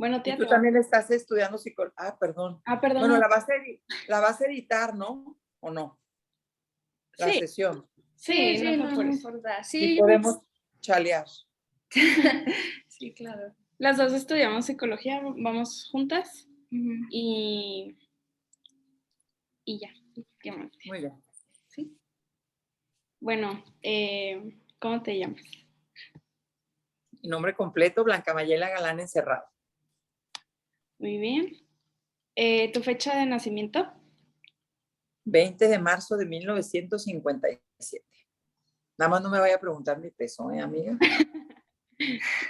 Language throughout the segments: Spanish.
Bueno, Y tía, tú también estás estudiando psicología. Ah, perdón. perdón. Bueno, No. la vas a editar, ¿no? ¿O no? La Sí. sesión. Sí, Sí, no, no importa. Sí, Sí, podemos chalear. sí, claro. Las dos estudiamos psicología, vamos juntas Ujú. y ya. ¿Qué más? Muy bien. ¿Sí? Bueno, ¿cómo te llamas? Mi nombre completo, Blanca Mayela Galán Encerrado. Muy bien. ¿Tu fecha de nacimiento? 20 de marzo de 1957. Nada más no me vaya a preguntar mi peso, amiga.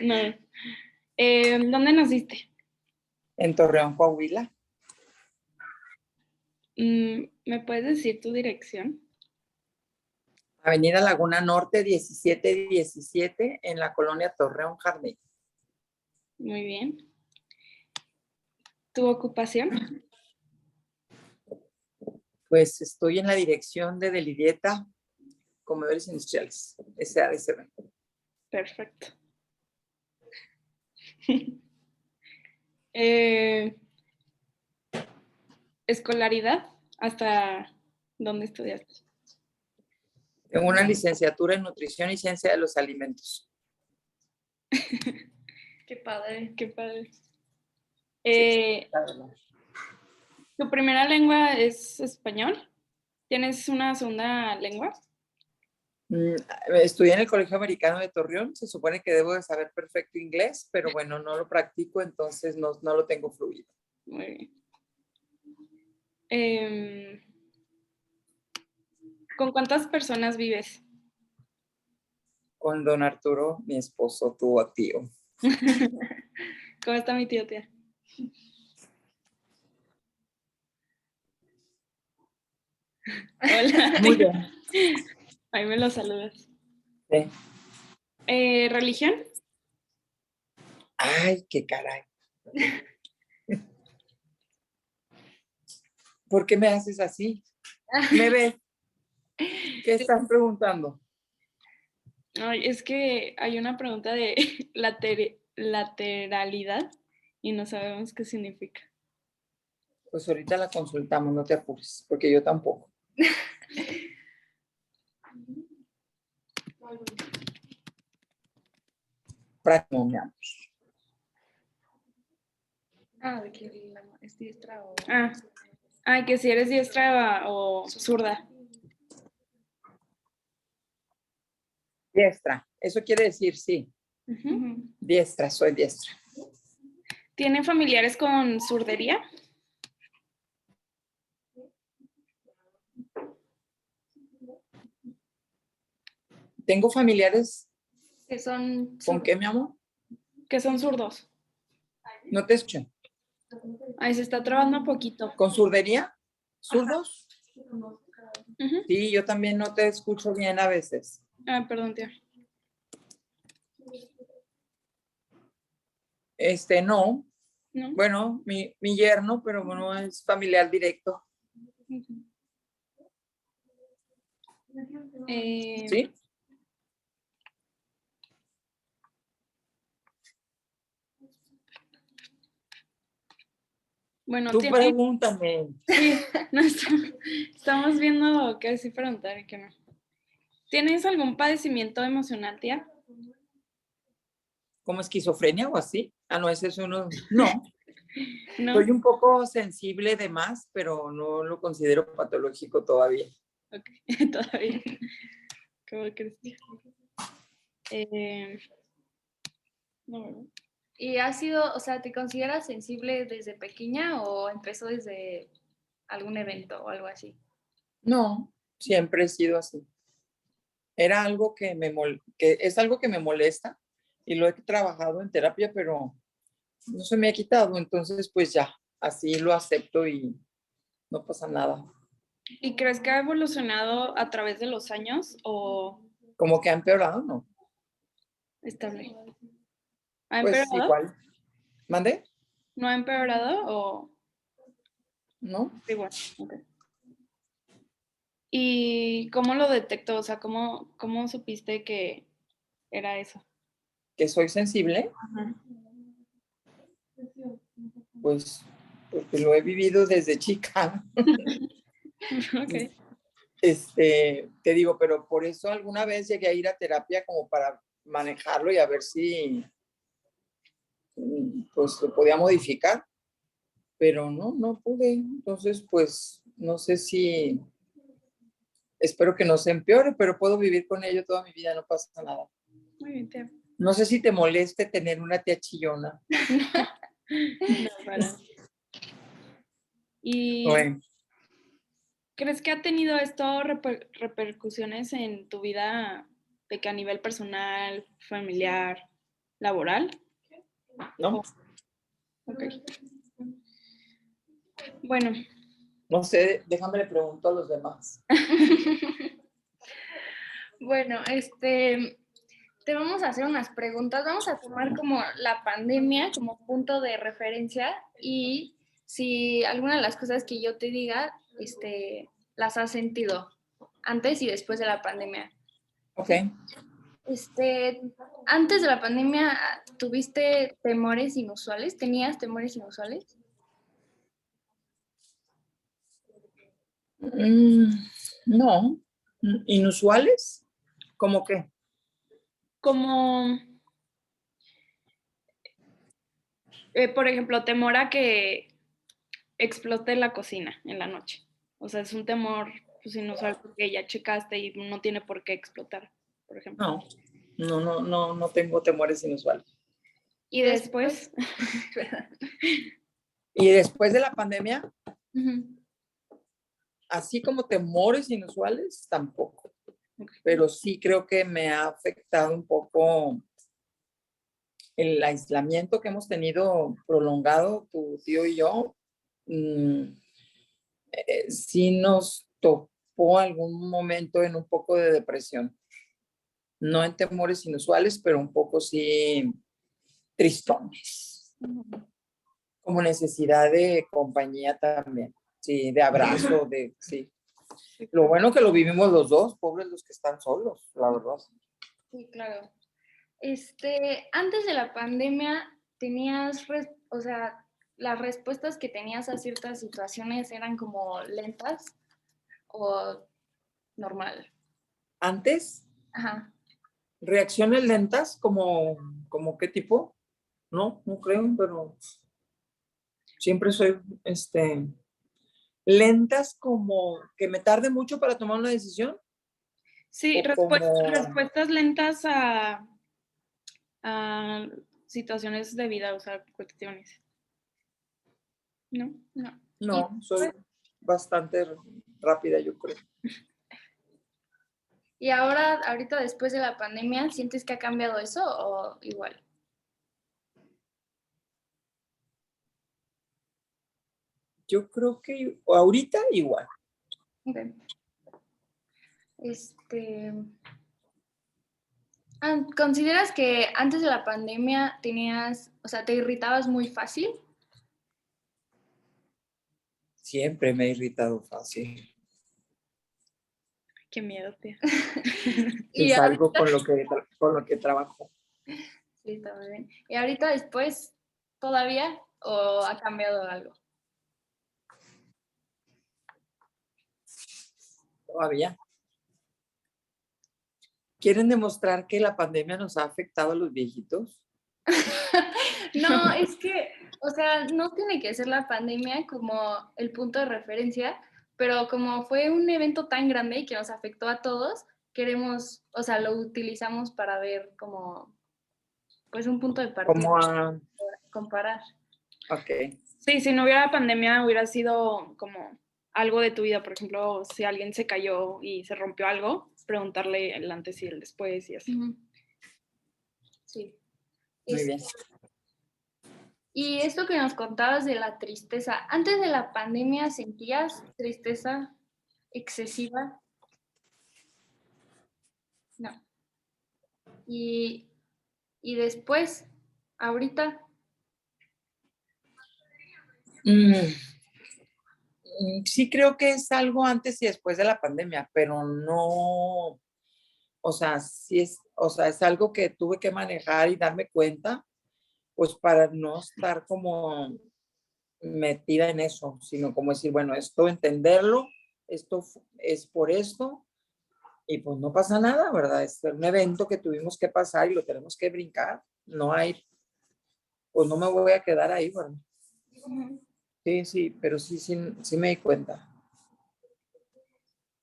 No. ¿Dónde naciste? En Torreón, Coahuila. ¿Me puedes decir tu dirección? Avenida Laguna Norte, 1717, en la colonia Torreón Jardín. Muy bien. ¿Tu ocupación? Pues estoy en la dirección de Delidieta Comedores Industriales, SADCB. Perfecto. ¿Escolaridad? ¿Hasta dónde estudiaste? Tengo una licenciatura en Nutrición y Ciencia de los Alimentos. Qué padre. Qué padre. La verdad. ¿Tu primera lengua es español? ¿Tienes una segunda lengua? Estudié en el Colegio Americano de Torreón. Se supone que debo de saber perfecto inglés, pero bueno, no lo practico, entonces no lo tengo fluido. Muy bien. ¿Con cuántas personas vives? Con don Arturo, mi esposo, tu tío. ¿Cómo está mi tío, tía? Hola. Muy bien. Ahí me lo saludas. Sí. ¿Religión? Ay, qué caray. ¿Por qué me haces así? ¿Me ves? ¿Qué estás preguntando? Ay, es que hay una pregunta de lateralidad y no sabemos qué significa. Pues ahorita la consultamos, no te apures, porque yo tampoco. Práctico, mi amor. De que es diestra o... Que si eres diestra o zurda. Diestra, eso quiere decir sí. Uh-huh. Diestra, soy diestra. ¿Tiene familiares con zurdería? Tengo familiares. Que son... ¿Con qué, mi amor? Que son zurdos. No te escucho. Ay, se está trabando un poquito. ¿Con zurdería? ¿Zurdos? Uh-huh. Sí, yo también no te escucho bien a veces. Perdón, tía. No. ¿No? Bueno, mi yerno, pero bueno, es familiar directo. Uh-huh. ¿Sí? Bueno, Tú pregúntame. Sí, no estamos viendo qué sí preguntar y qué no. ¿Tienes algún padecimiento emocional, tía? ¿Como esquizofrenia o así? No, ese es uno. No. No. Soy un poco sensible de más, pero no lo considero patológico todavía. Ok, todavía. ¿Cómo crees? No, ¿verdad? ¿Y has sido, o sea, te consideras sensible desde pequeña o empezó desde algún evento o algo así? No, siempre he sido así. Era algo que es algo que me molesta y lo he trabajado en terapia, pero no se me ha quitado, entonces pues ya, así lo acepto y no pasa nada. ¿Y crees que ha evolucionado a través de los años o Como que ha empeorado, ¿no? estable? ¿Ha Pues empeorado? igual. ¿Mande? ¿No ha empeorado o ¿No? igual? Okay. ¿Y cómo lo detectó? O sea, ¿cómo supiste que era eso? Que soy sensible. Ajá. Pues porque lo he vivido desde chica. Ok. Te digo, pero por eso alguna vez llegué a ir a terapia como para manejarlo y a ver si pues lo podía modificar, pero no pude. Entonces, pues no sé si, espero que no se empeore, pero puedo vivir con ello toda mi vida, no pasa nada. Muy bien, tía. No sé si te moleste tener una tía chillona. No, para. ¿Y Bueno, crees que ha tenido esto repercusiones en tu vida de que a nivel personal, familiar, laboral? ¿no? Ok. Bueno, No sé, déjame le pregunto a los demás. Bueno, te vamos a hacer unas preguntas. Vamos a tomar como la pandemia como punto de referencia y si alguna de las cosas que yo te diga, las has sentido antes y después de la pandemia. Ok. Antes de la pandemia, ¿tuviste temores inusuales? ¿Tenías temores inusuales? No. ¿Inusuales? ¿Cómo qué? como, por ejemplo, temor a que explote la cocina en la noche. O sea, es un temor pues, inusual porque ya checaste y no tiene por qué explotar, por ejemplo. No tengo temores inusuales. Y después, Y después de la pandemia, Ujú. así como temores inusuales, tampoco. Pero sí creo que me ha afectado un poco el aislamiento que hemos tenido prolongado, tu tío y yo. Mm, sí nos topó algún momento en un poco de depresión. No en temores inusuales, pero un poco sí tristones. Como necesidad de compañía también. Sí, de abrazo, sí. Lo bueno que lo vivimos los dos, pobres los que están solos, la verdad. Sí, claro. Antes de la pandemia, o sea, las respuestas que tenías a ciertas situaciones eran como lentas o normal. Antes, Ajá. reacciones lentas, como qué tipo, no creo, pero siempre soy, lentas como que me tarde mucho para tomar una decisión sí, o como, respuestas lentas a situaciones de vida, o sea, cuestiones. ¿No? No. Y no, soy bastante rápida, yo creo. Y ahora, ahorita después de la pandemia, ¿sientes que ha cambiado eso o igual? Yo creo que ahorita igual. Okay. ¿Consideras que antes de la pandemia o sea, te irritabas muy fácil? Siempre me he irritado fácil. Qué miedo, tía. Y Es algo ahorita, con lo que trabajo. sí, está muy bien. ¿Y ahorita después todavía o ha cambiado algo? Todavía. ¿Quieren demostrar que la pandemia nos ha afectado a los viejitos? No, es que, o sea, no tiene que ser la pandemia como el punto de referencia, pero como fue un evento tan grande y que nos afectó a todos, queremos, o sea, lo utilizamos para ver como, pues un punto de partida, Como a... comparar. Ok. Sí, si no hubiera pandemia, hubiera sido como algo de tu vida. Por ejemplo, si alguien se cayó y se rompió algo, preguntarle el antes y el después y así. Ujú. Sí. Muy Es- bien. y esto que nos contabas de la tristeza, ¿antes de la pandemia sentías tristeza excesiva? No. Y, y después, ahorita, Mm, sí creo que es algo antes y después de la pandemia, pero no, o sea, sí es algo que tuve que manejar y darme cuenta, pues para no estar como metida en eso, sino como decir, bueno, esto entenderlo, esto es por esto, y pues no pasa nada, ¿verdad? Es un evento que tuvimos que pasar y lo tenemos que brincar, no hay, pues no me voy a quedar ahí, ¿verdad? Sí, sí, pero sí me di cuenta.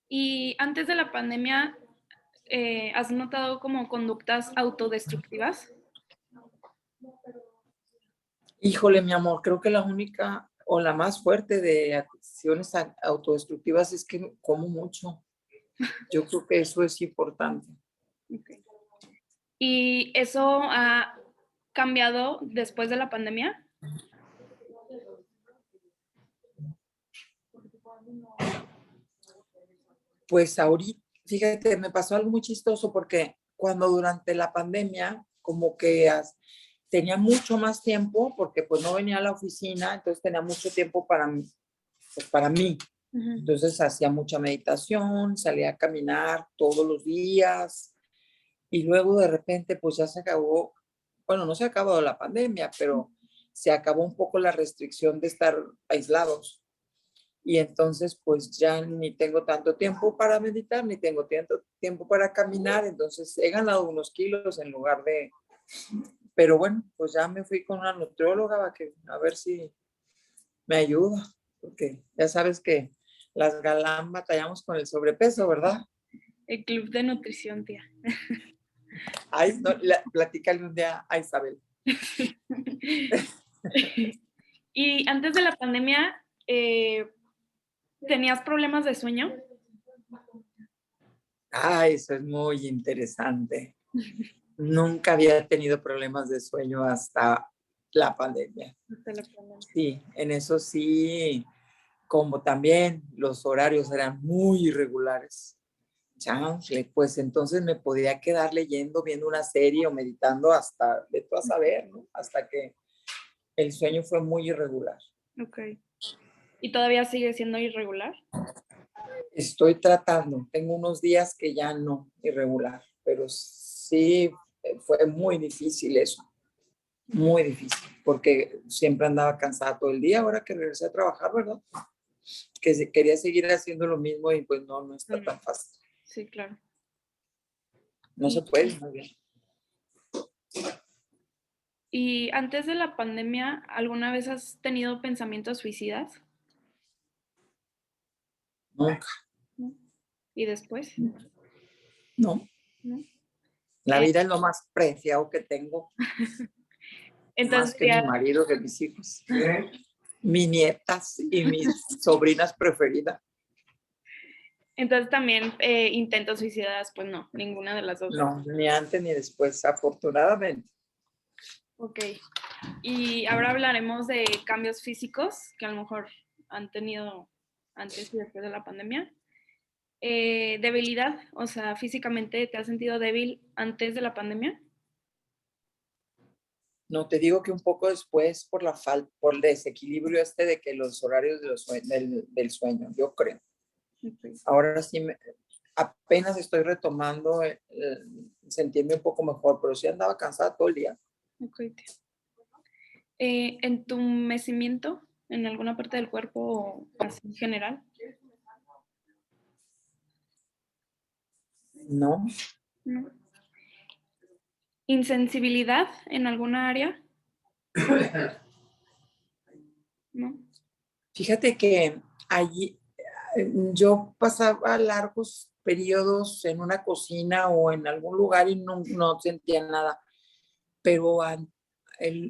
Y antes de la pandemia, ¿has notado como conductas autodestructivas? Híjole, mi amor, creo que la única o la más fuerte de acciones autodestructivas es que como mucho. Yo creo que eso es importante. Okay. ¿Y eso ha cambiado después de la pandemia? Pues ahorita, fíjate, me pasó algo muy chistoso porque cuando durante la pandemia, como que tenía mucho más tiempo, porque pues no venía a la oficina, entonces tenía mucho tiempo para mí, pues para mí. Entonces hacía mucha meditación, salía a caminar todos los días y luego de repente pues ya se acabó, bueno, no se ha acabado la pandemia, pero se acabó un poco la restricción de estar aislados. Y entonces pues ya ni tengo tanto tiempo para meditar, ni tengo tiempo para caminar, entonces he ganado unos kilos en lugar de, pero bueno, pues ya me fui con una nutrióloga a ver si me ayuda, porque ya sabes que las galán batallamos con el sobrepeso, ¿verdad? El club de nutrición, tía. Ay, no, platícale un día a Isabel. Y antes de la pandemia, ¿tenías problemas de sueño? Ah, eso es muy interesante. Nunca había tenido problemas de sueño hasta la pandemia. Sí, en eso sí, como también los horarios eran muy irregulares. Chanfle, pues entonces me podía quedar leyendo, viendo una serie o meditando hasta, de todo a saber, ¿no? Hasta que el sueño fue muy irregular. Ok. ¿Y todavía sigue siendo irregular? Estoy tratando, tengo unos días que ya no, irregular, pero sí fue muy difícil eso, muy difícil, porque siempre andaba cansada todo el día, ahora que regresé a trabajar, ¿verdad? Que quería seguir haciendo lo mismo y pues no está tan fácil. Sí, claro. No se puede, muy bien. ¿Y antes de la pandemia, alguna vez has tenido pensamientos suicidas? Nunca, ¿No? ¿Y después? no. ¿No? La Eh, vida es lo más preciado que tengo, más entonces, que mi marido, que mis hijos, mis nietas y mis sobrinas preferidas. entonces también intentos suicidas, pues no, ninguna de las dos. No, ni antes ni después, afortunadamente. Ok. Y ahora hablaremos de cambios físicos que a lo mejor han tenido antes y después de la pandemia. Debilidad, o sea, físicamente, ¿te has sentido débil antes de la pandemia? No, te digo que un poco después por el desequilibrio este de que los horarios del sueño, yo creo. Okay. Ahora sí, apenas estoy retomando, sentirme un poco mejor, pero sí andaba cansada todo el día. Okay. ¿Entumecimiento en alguna parte del cuerpo o así en general? No, ¿No? ¿Insensibilidad en alguna área? ¿No? fíjate que allí yo pasaba largos periodos en una cocina o en algún lugar y no sentía nada, pero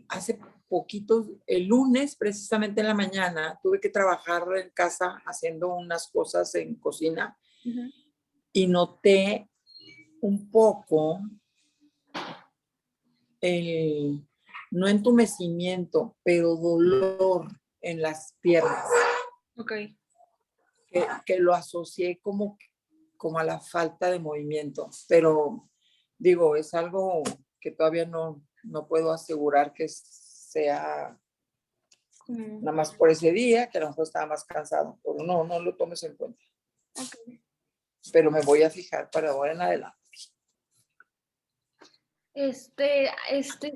hace poquito, el lunes, precisamente en la mañana, tuve que trabajar en casa haciendo unas cosas en cocina Uh-huh. y noté un poco el, no entumecimiento, pero dolor en las piernas, Ok. que lo asocié como a la falta de movimiento, pero digo, es algo que todavía no puedo asegurar que sea nada más por ese día, que a lo mejor estaba más cansado, pero no lo tomes en cuenta. Okay. Pero me voy a fijar para ahora en adelante.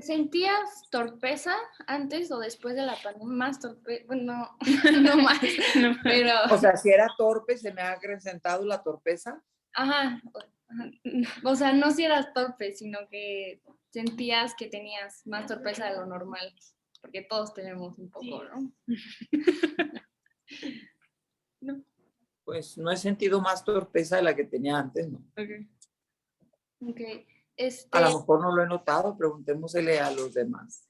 ¿Sentías torpeza antes o después de la pandemia? Más torpeza, bueno, no más, No. pero, O sea, si era torpe, se me ha acrecentado la torpeza. ajá, o sea, no si eras torpe, sino que sentías que tenías más torpeza de lo normal, porque todos tenemos un poco, ¿no? No. Pues no he sentido más torpeza de la que tenía antes, ¿no? Okay. Ok, A lo mejor no lo he notado, preguntémosle a los demás.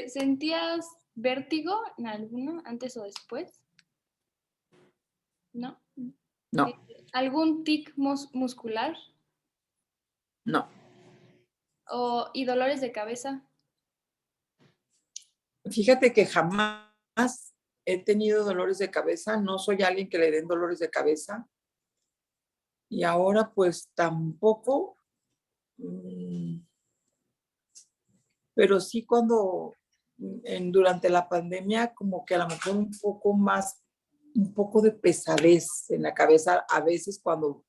¿sentías vértigo en alguno antes o después? ¿No? No, ¿Algún tic muscular no. y dolores de cabeza? Fíjate que jamás he tenido dolores de cabeza, no soy alguien que le den dolores de cabeza y ahora pues tampoco, pero sí cuando durante la pandemia como que a lo mejor un poco más, un poco de pesadez en la cabeza a veces cuando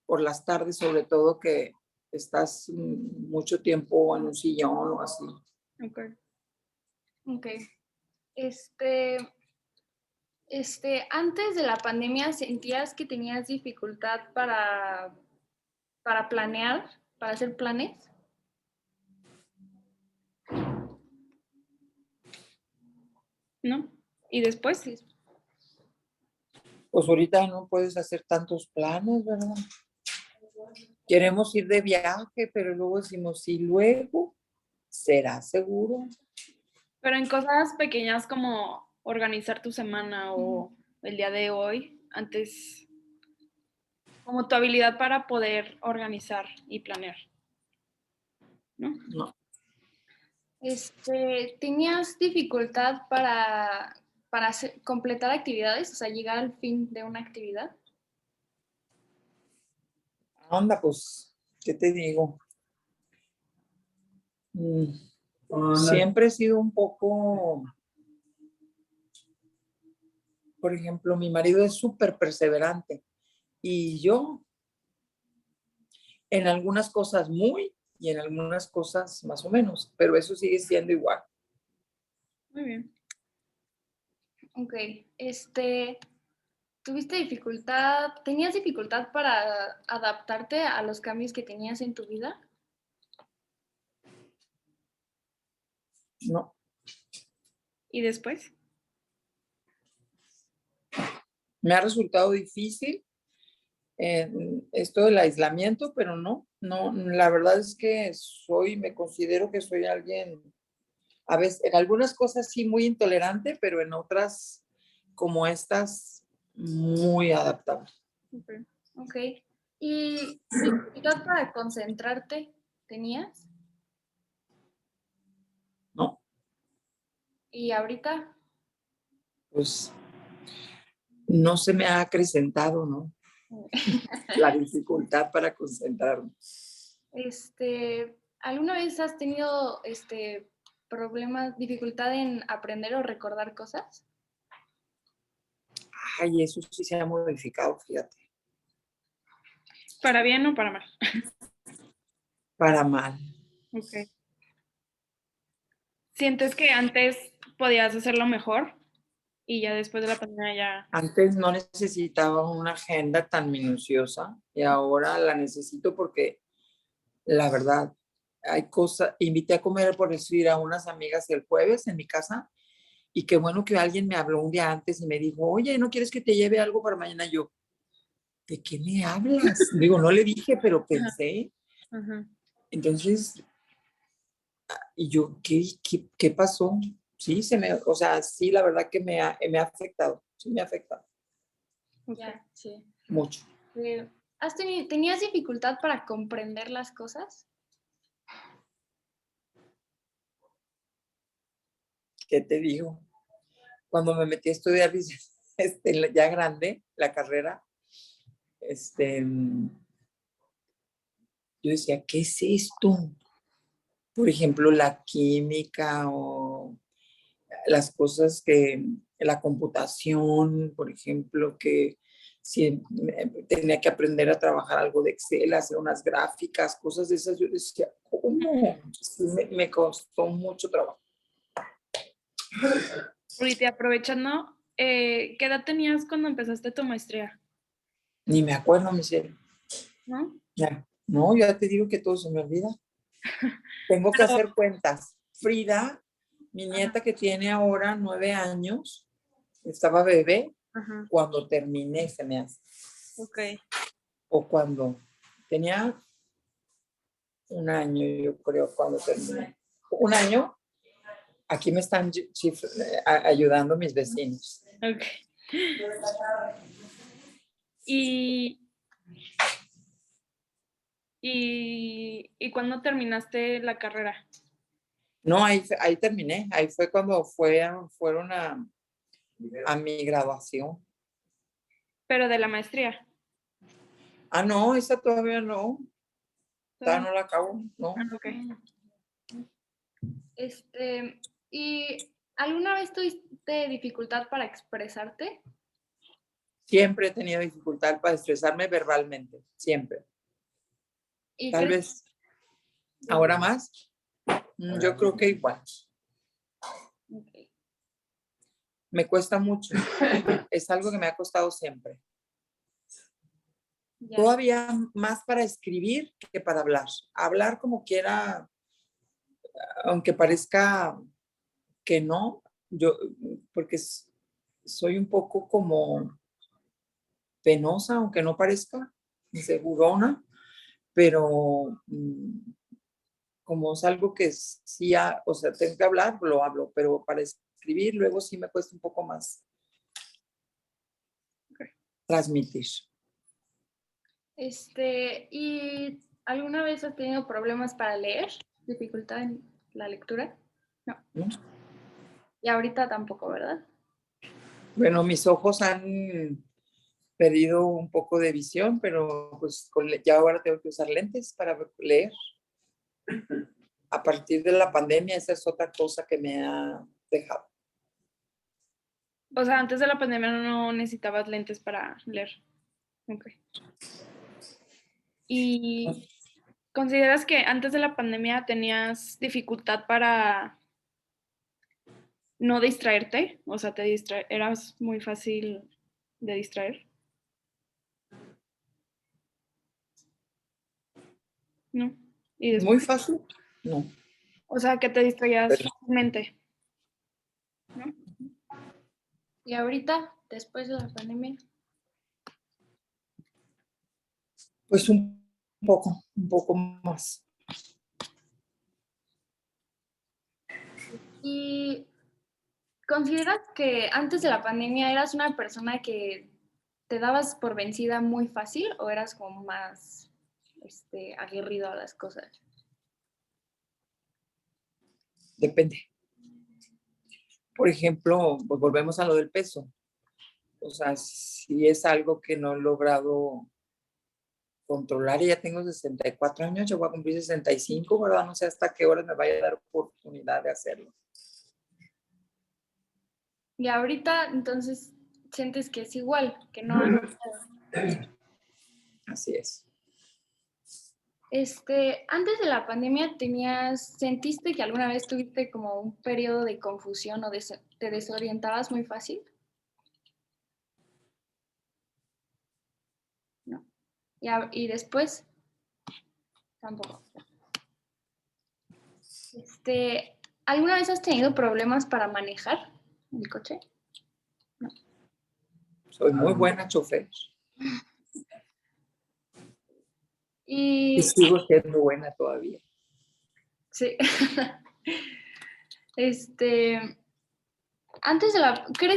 por las tardes sobre todo que estás mucho tiempo en un sillón o así. Okay. Ok. Antes de la pandemia, ¿sentías que tenías dificultad para planear, para hacer planes? ¿No? ¿Y después? Sí. Pues ahorita no puedes hacer tantos planes, ¿verdad? Queremos ir de viaje, pero luego decimos, ¿y luego? ¿Será seguro? Pero en cosas pequeñas como organizar tu semana o el día de hoy, antes, como tu habilidad para poder organizar y planear, ¿no? No, ¿Tenías dificultad para completar actividades, o sea, llegar al fin de una actividad? anda, pues, ¿qué te digo? Siempre he sido un poco, por ejemplo, mi marido es súper perseverante y yo en algunas cosas muy y en algunas cosas más o menos, pero eso sigue siendo igual. Muy bien. Ok, tenías dificultad para adaptarte a los cambios que tenías en tu vida? No, ¿Y después? me ha resultado difícil esto del aislamiento, pero no, la verdad es que me considero que soy alguien, a veces, en algunas cosas sí muy intolerante, pero en otras, como estas, muy adaptable. Okay. Ok. ¿Y dificultad para concentrarte tenías? No, ¿Y ahorita? pues no se me ha acrecentado, ¿no? La dificultad para concentrarme. ¿Alguna vez has tenido problemas, dificultad en aprender o recordar cosas? Ay, eso sí se ha modificado, fíjate, ¿Para bien o para mal? para mal. Okay. ¿Sientes que antes podías hacerlo mejor y ya después de la pandemia ya? Antes no necesitaba una agenda tan minuciosa y ahora la necesito porque la verdad, hay cosas, invité a comer por decir a unas amigas el jueves en mi casa y qué bueno que alguien me habló un día antes y me dijo, oye, ¿no quieres que te lleve algo para mañana? Yo, ¿de qué me hablas? Digo, no le dije, pero Ajá. pensé. Ajá. Entonces, y yo, ¿qué pasó? Sí, o sea, sí, la verdad que me ha afectado, sí me ha afectado Okay. Ya, sí. mucho. ¿Tenías dificultad para comprender las cosas? ¿Qué te digo? Cuando me metí a estudiar ya grande, la carrera, yo decía, ¿qué es esto? Por ejemplo, la química o las cosas la computación, por ejemplo, que sí, tenía que aprender a trabajar algo de Excel, hacer unas gráficas, cosas de esas. Yo decía, ¿cómo? Sí, me costó mucho trabajo. Ahorita aprovechando, ¿qué edad tenías cuando empezaste tu maestría? Ni me acuerdo, mi cielo. ¿No? Ya. No, ya te digo que todo se me olvida. Tengo que Pero, hacer cuentas. Frida, mi ajá, nieta que tiene ahora 9 años, estaba bebé ajá, cuando terminé, se me hace. ok. O cuando tenía 1 año, yo creo, cuando terminé. 1 año, aquí me están ayudando mis vecinos. Ok. ¿Y, y cuándo terminaste la carrera? No, ahí terminé. Ahí fue cuando fueron a mi graduación. Pero de la maestría. Ah, no, esa todavía no. Todavía Todavía no la acabo, no. no. Ah, ok. ¿Y alguna vez tuviste dificultad para expresarte? Siempre he tenido dificultad para expresarme verbalmente, siempre. ¿Y Tal crees? vez ahora más, yo creo que igual. Ok, Me cuesta mucho. Es algo que me ha costado siempre. ya. Todavía más para escribir que para hablar. Hablar como quiera, aunque parezca que no, yo, porque soy un poco como penosa, aunque no parezca, insegurona, pero como es algo que sí, o sea, tengo que hablar, lo hablo, pero para escribir luego sí me cuesta un poco más transmitir. ¿Y alguna vez has tenido problemas para leer? ¿Dificultad en la lectura? No. ¿No? Y ahorita tampoco, ¿verdad? Bueno, mis ojos han perdido un poco de visión, pero pues ya ahora tengo que usar lentes para leer. A partir de la pandemia, esa es otra cosa que me ha dejado. O sea, antes de la pandemia no necesitabas lentes para leer. Ok. ¿Y consideras que antes de la pandemia tenías dificultad para no distraerte? O sea, eras muy fácil de distraer, ¿no? Y Muy después, fácil, no. o sea, que te distraías Pero, fácilmente, ¿no? Y ahorita, después de la pandemia. pues un poco más. ¿Y consideras que antes de la pandemia eras una persona que te dabas por vencida muy fácil o eras como más aguerrido a las cosas? Depende. Por ejemplo, pues volvemos a lo del peso. O sea, si es algo que no he logrado controlar y ya tengo 64 años, yo voy a cumplir 65, ¿verdad? No sé hasta qué hora me vaya a dar oportunidad de hacerlo. Y ahorita, entonces, sientes que es igual, que no. Así es. Antes de la pandemia ¿sentiste que alguna vez tuviste como un periodo de confusión o te desorientabas muy fácil? No. Y después, tampoco. ¿Alguna vez has tenido problemas para manejar el coche? No. Soy muy buena chofer y Y sigo siendo buena todavía. sí. ¿Crees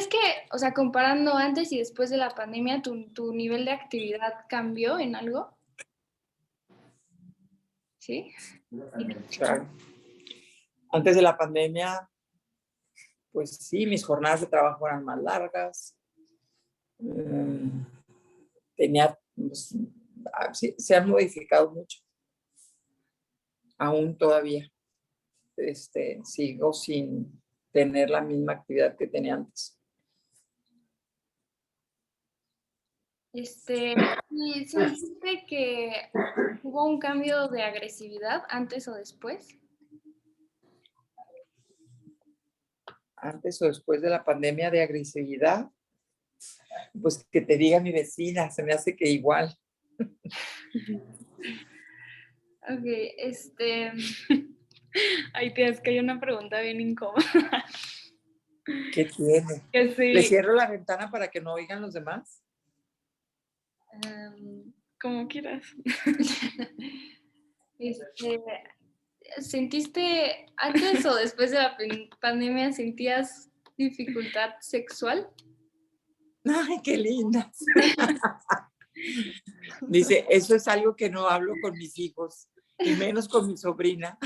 que, o sea, comparando antes y después de la pandemia, tu nivel de actividad cambió en algo? ¿Sí? Claro. Antes de la pandemia, pues sí, mis jornadas de trabajo eran más largas. Tenía, pues, sí, se han modificado mucho. Aún todavía sigo sin tener la misma actividad que tenía antes. ¿Y sentiste que hubo un cambio de agresividad antes o después? Antes o después de la pandemia de agresividad, pues que te diga mi vecina, se me hace que igual. Ok, Ay, tía, es que hay una pregunta bien incómoda. ¿Qué tiene? Que ¿Le sí, cierro la ventana para que no oigan los demás? como quieras. ¿Sentiste antes o después de la pandemia, sentías dificultad sexual? Ay, qué lindas. Dice, eso es algo que no hablo con mis hijos y menos con mi sobrina.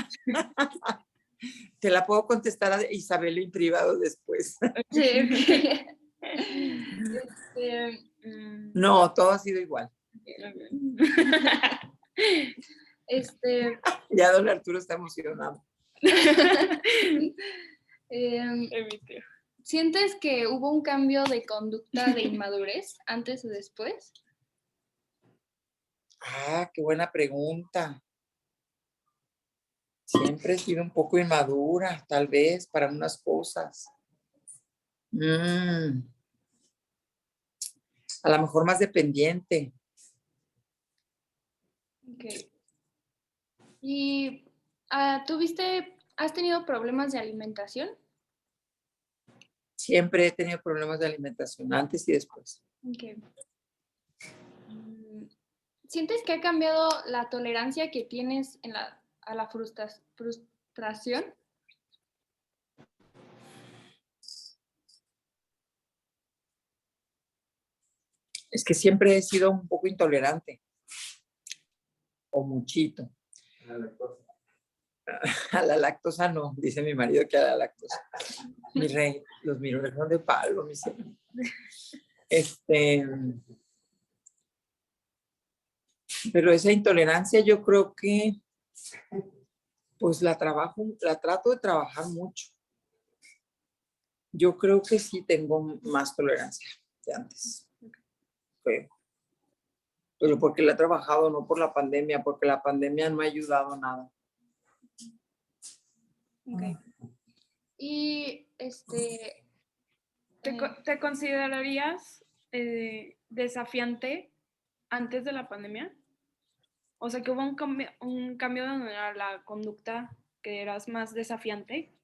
Te la puedo contestar a Isabel en privado después. Sí, ok. No, todo ha sido igual. Ya don Arturo está emocionado. Emitió. ¿Sientes que hubo un cambio de conducta de inmadurez antes o después? Ah, qué buena pregunta. Siempre he sido un poco inmadura, tal vez, para unas cosas. A lo mejor más dependiente. Okay. ¿Y has tenido problemas de alimentación? Siempre he tenido problemas de alimentación, antes y después. Okay. ¿Sientes que ha cambiado la tolerancia que tienes a la frustración? Es que siempre he sido un poco intolerante. O muchito. A la lactosa no, dice mi marido que a la lactosa. Mi rey, los mirones son de palo, mi señor. Pero esa intolerancia yo creo que pues la trato de trabajar mucho. Yo creo que sí tengo más tolerancia que antes. Pero porque la he trabajado, no por la pandemia, porque la pandemia no ha ayudado nada. Okay. Y ¿Te considerarías desafiante antes de la pandemia? O sea, que hubo un cambio en la conducta, que eras más desafiante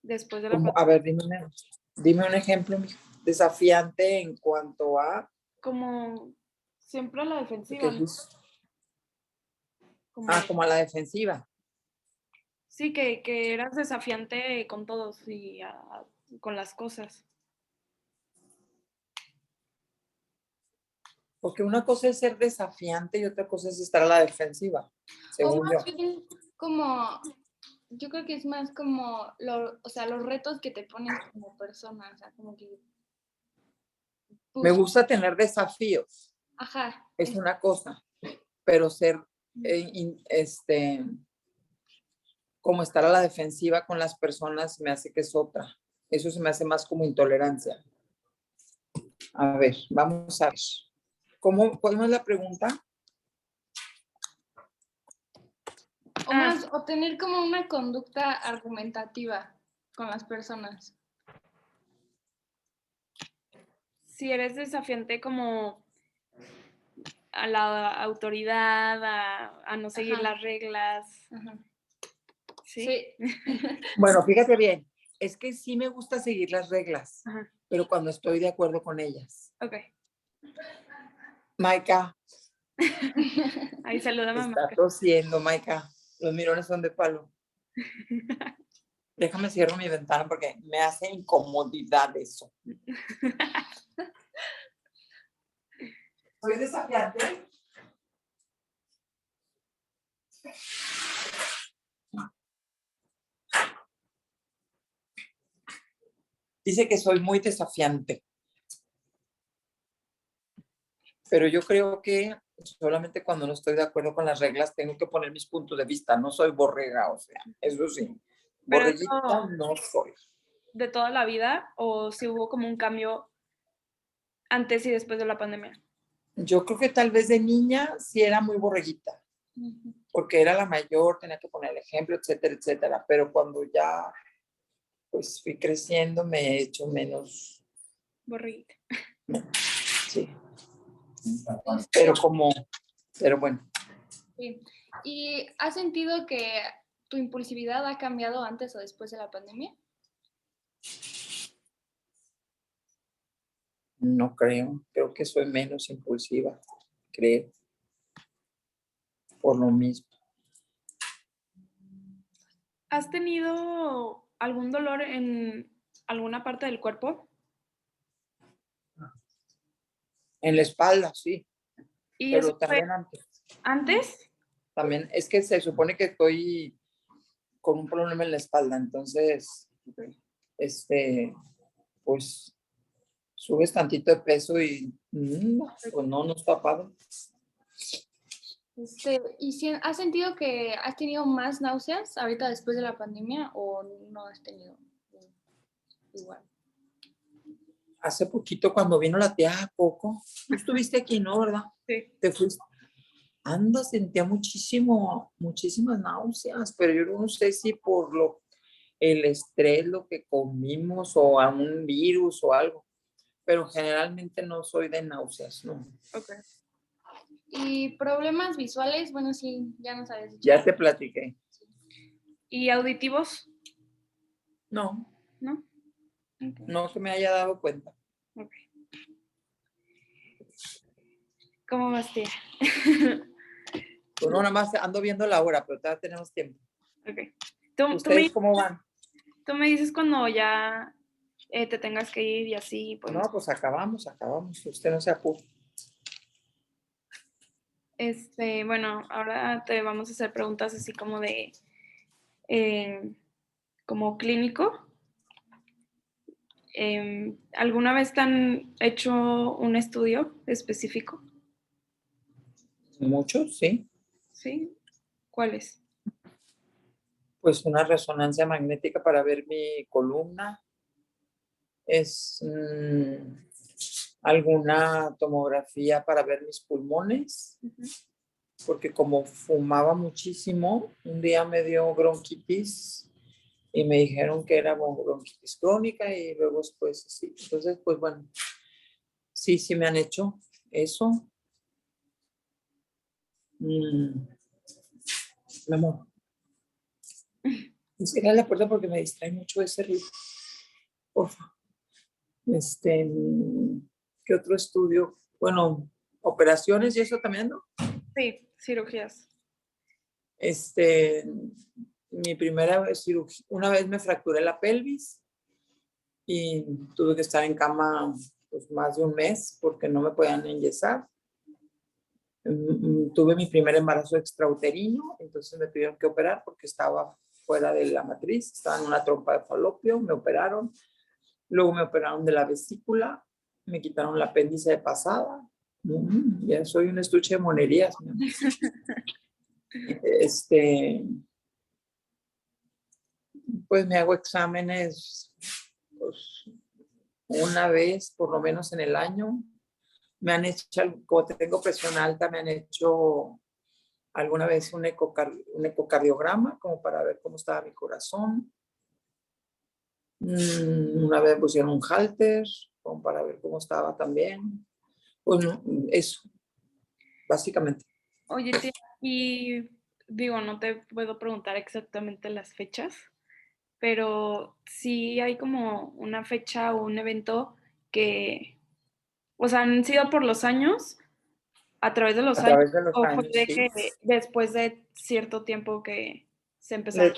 después de la pandemia. A ver, dime un ejemplo desafiante en cuanto a... Como siempre a la defensiva, ¿no? Como a la defensiva. Sí, que eras desafiante con todos y con las cosas. Porque una cosa es ser desafiante y otra cosa es estar a la defensiva, o según yo. más bien yo creo que es más como los retos que te pones como persona, o sea, como que Me gusta tener desafíos, ajá, es una cosa, pero ser, como estar a la defensiva con las personas me hace que es otra. Eso se me hace más como intolerancia. A ver, vamos a ver. ¿Cuál es la pregunta? o tener como una conducta argumentativa con las personas. Si eres desafiante como a la autoridad, a no seguir Ajá. las reglas. Ajá. ¿Sí? Sí. Bueno, fíjate bien, es que sí me gusta seguir las reglas, Ajá. pero cuando estoy de acuerdo con ellas. Ok. Maika. Ahí saluda a mamá. Está tosiendo, Maika. Los mirones son de palo. Déjame cierro mi ventana porque me hace incomodidad eso. ¿Soy desafiante? Dice que soy muy desafiante. Pero yo creo que solamente cuando no estoy de acuerdo con las reglas tengo que poner mis puntos de vista. No soy borrega, o sea, eso sí. Pero Borreguita no soy. ¿de toda la vida o si hubo como un cambio antes y después de la pandemia? Yo creo que tal vez de niña sí era muy borreguita, porque era la mayor, tenía que poner el ejemplo, etcétera, etcétera. Pero cuando ya pues fui creciendo, me he hecho menos, Borreguita. sí. Pero bueno. Sí. ¿Y has sentido que tu impulsividad ha cambiado antes o después de la pandemia? No creo que soy menos impulsiva, creo, por lo mismo. ¿Has tenido algún dolor en alguna parte del cuerpo? En la espalda, sí, ¿Y eso pero fue también antes. antes? También es que se supone que estoy con un problema en la espalda, entonces, pues subes tantito de peso y pues no está padre. ¿Y si has sentido que has tenido más náuseas ahorita después de la pandemia o no has tenido igual? Hace poquito cuando vino la tía Coco, tú estuviste aquí, ¿no? ¿Verdad? Sí. Te fuiste. Sentía muchísimas náuseas, pero yo no sé si por el estrés, lo que comimos o a un virus o algo, pero generalmente no soy de náuseas, ¿no? Okay. ¿Y problemas visuales? Bueno, sí, ya nos habías dicho. Ya te platiqué. ¿Y auditivos? No, ¿No? Okay. no que me haya dado cuenta. Okay. ¿Cómo vas, tía? Pues no, nada más ando viendo la hora, pero todavía tenemos tiempo. Okay. ¿Ustedes cómo van? Tú me dices cuando ya te tengas que ir y así. No, pues acabamos. Usted no se apure. Bueno, ahora te vamos a hacer preguntas así como de, como clínico. ¿Alguna vez te han hecho un estudio específico? Muchos, sí. ¿Sí? ¿Cuáles? Pues una resonancia magnética para ver mi columna. Es alguna tomografía para ver mis pulmones, porque como fumaba muchísimo, un día me dio bronquitis y me dijeron que era bronquitis crónica y luego después sí. Entonces, pues bueno, sí me han hecho eso. Mi amor, cierra la puerta porque me distrae mucho ese ruido. Porfa. ¿Qué otro estudio? Bueno, operaciones y eso también, ¿no? Sí, cirugías. Mi primera cirugía, una vez me fracturé la pelvis y tuve que estar en cama pues, más de un mes porque no me podían enyesar. Tuve mi primer embarazo extrauterino, entonces me tuvieron que operar porque estaba fuera de la matriz, estaba en una trompa de falopio, me operaron. Luego me operaron de la vesícula, me quitaron la apéndice de pasada. Ya soy un estuche de monerías. Pues me hago exámenes pues, una vez, por lo menos en el año. Me han hecho, como tengo presión alta, me han hecho alguna vez un ecocardiograma, como para ver cómo estaba mi corazón. Una vez me pusieron un halter, como para ver cómo estaba también. Bueno, eso, básicamente. Oye, tía, y digo, no te puedo preguntar exactamente las fechas, pero sí hay como una fecha o un evento que, o sea, han sido por los años, a través de los A años, través de los o fue años, de sí. que después de cierto tiempo que se empezaron.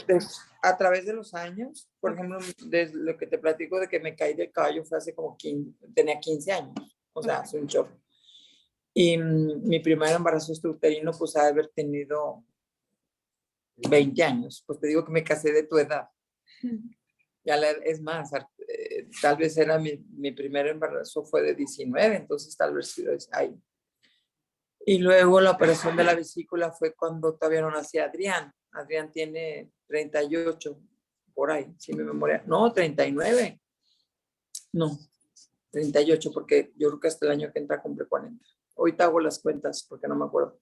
A través de los años, por ejemplo, desde lo que te platico de que me caí del caballo fue hace como tenía 15 años, o sea, hace un chorro. Y mi primer embarazo extrauterino, pues, ha de haber tenido 20 años. Pues te digo que me casé de tu edad. Ya es más, tal vez era mi primer embarazo fue de 19, entonces tal vez ahí. Y luego la operación de la vesícula fue cuando todavía no nacía Adrián. Adrián tiene 38, por ahí, si mi memoria. No, 39. No, 38, porque yo creo que hasta el año que entra cumple 40. Ahorita hago las cuentas porque no me acuerdo.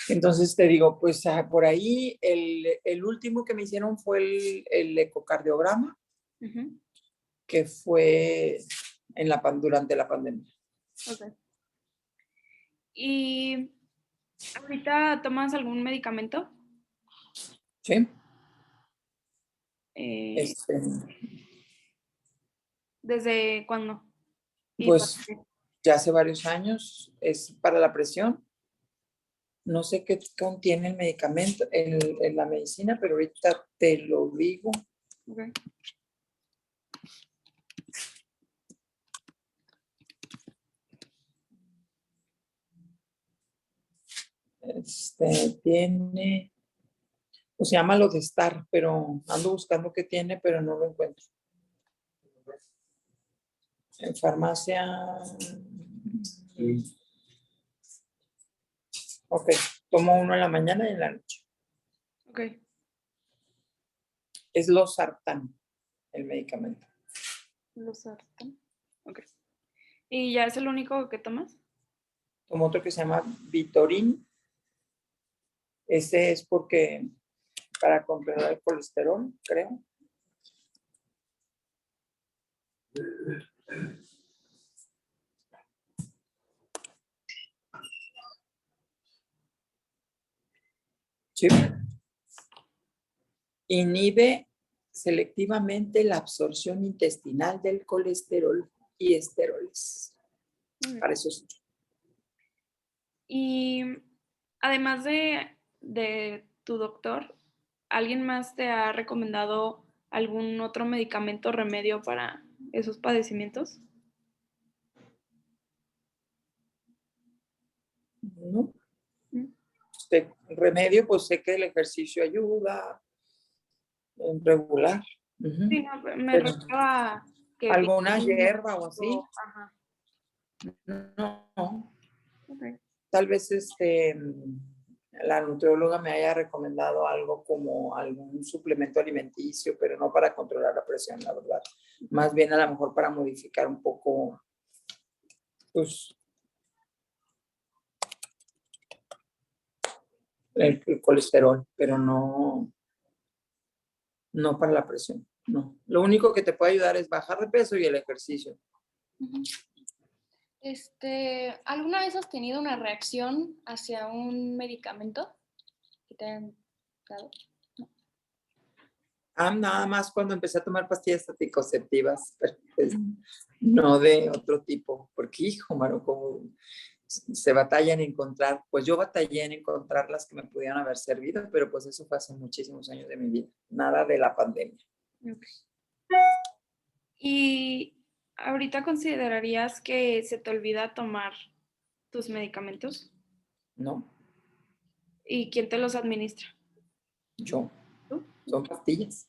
Entonces te digo, pues por ahí el último que me hicieron fue el ecocardiograma, que fue durante la pandemia. Ok. ¿Y ahorita tomas algún medicamento? Sí. Eh, ¿Desde cuándo? Pues ya hace varios años, es para la presión. No sé qué contiene el medicamento, en la medicina, pero ahorita te lo digo. Okay. Tiene, pues se llama Lodestar, pero ando buscando qué tiene, pero no lo encuentro. En farmacia. Ok, tomo uno en la mañana y en la noche. Ok. Es Losartán, el medicamento. Losartán. Ok. ¿Y ya es el único que tomas? Tomo otro que se llama Vitorin. Ese es porque para controlar el colesterol, creo. Sí. Inhibe selectivamente la absorción intestinal del colesterol y esteroles. Para eso sí. Y además de tu doctor, ¿alguien más te ha recomendado algún otro medicamento o remedio para esos padecimientos? ¿No? Remedio, pues sé que el ejercicio ayuda, regular. Sí, no, me refiero a que ¿Alguna vitamina hierba o así? Ajá. No. Okay. Tal vez la nutrióloga me haya recomendado algo como algún suplemento alimenticio, pero no para controlar la presión, la verdad. Más bien a lo mejor para modificar un poco, pues, el colesterol, pero no para la presión. No. Lo único que te puede ayudar es bajar de peso y el ejercicio. ¿Alguna vez has tenido una reacción hacia un medicamento que te han dado? Nada más cuando empecé a tomar pastillas anticonceptivas, pero pues, no de otro tipo, porque hijo, Maro, como se batalla en encontrar, pues yo batallé en encontrar las que me pudieran haber servido, pero pues eso fue hace muchísimos años de mi vida, nada de la pandemia. Okay. ¿Y ahorita considerarías que se te olvida tomar tus medicamentos? No, ¿Y quién te los administra? yo, ¿Tú? son pastillas.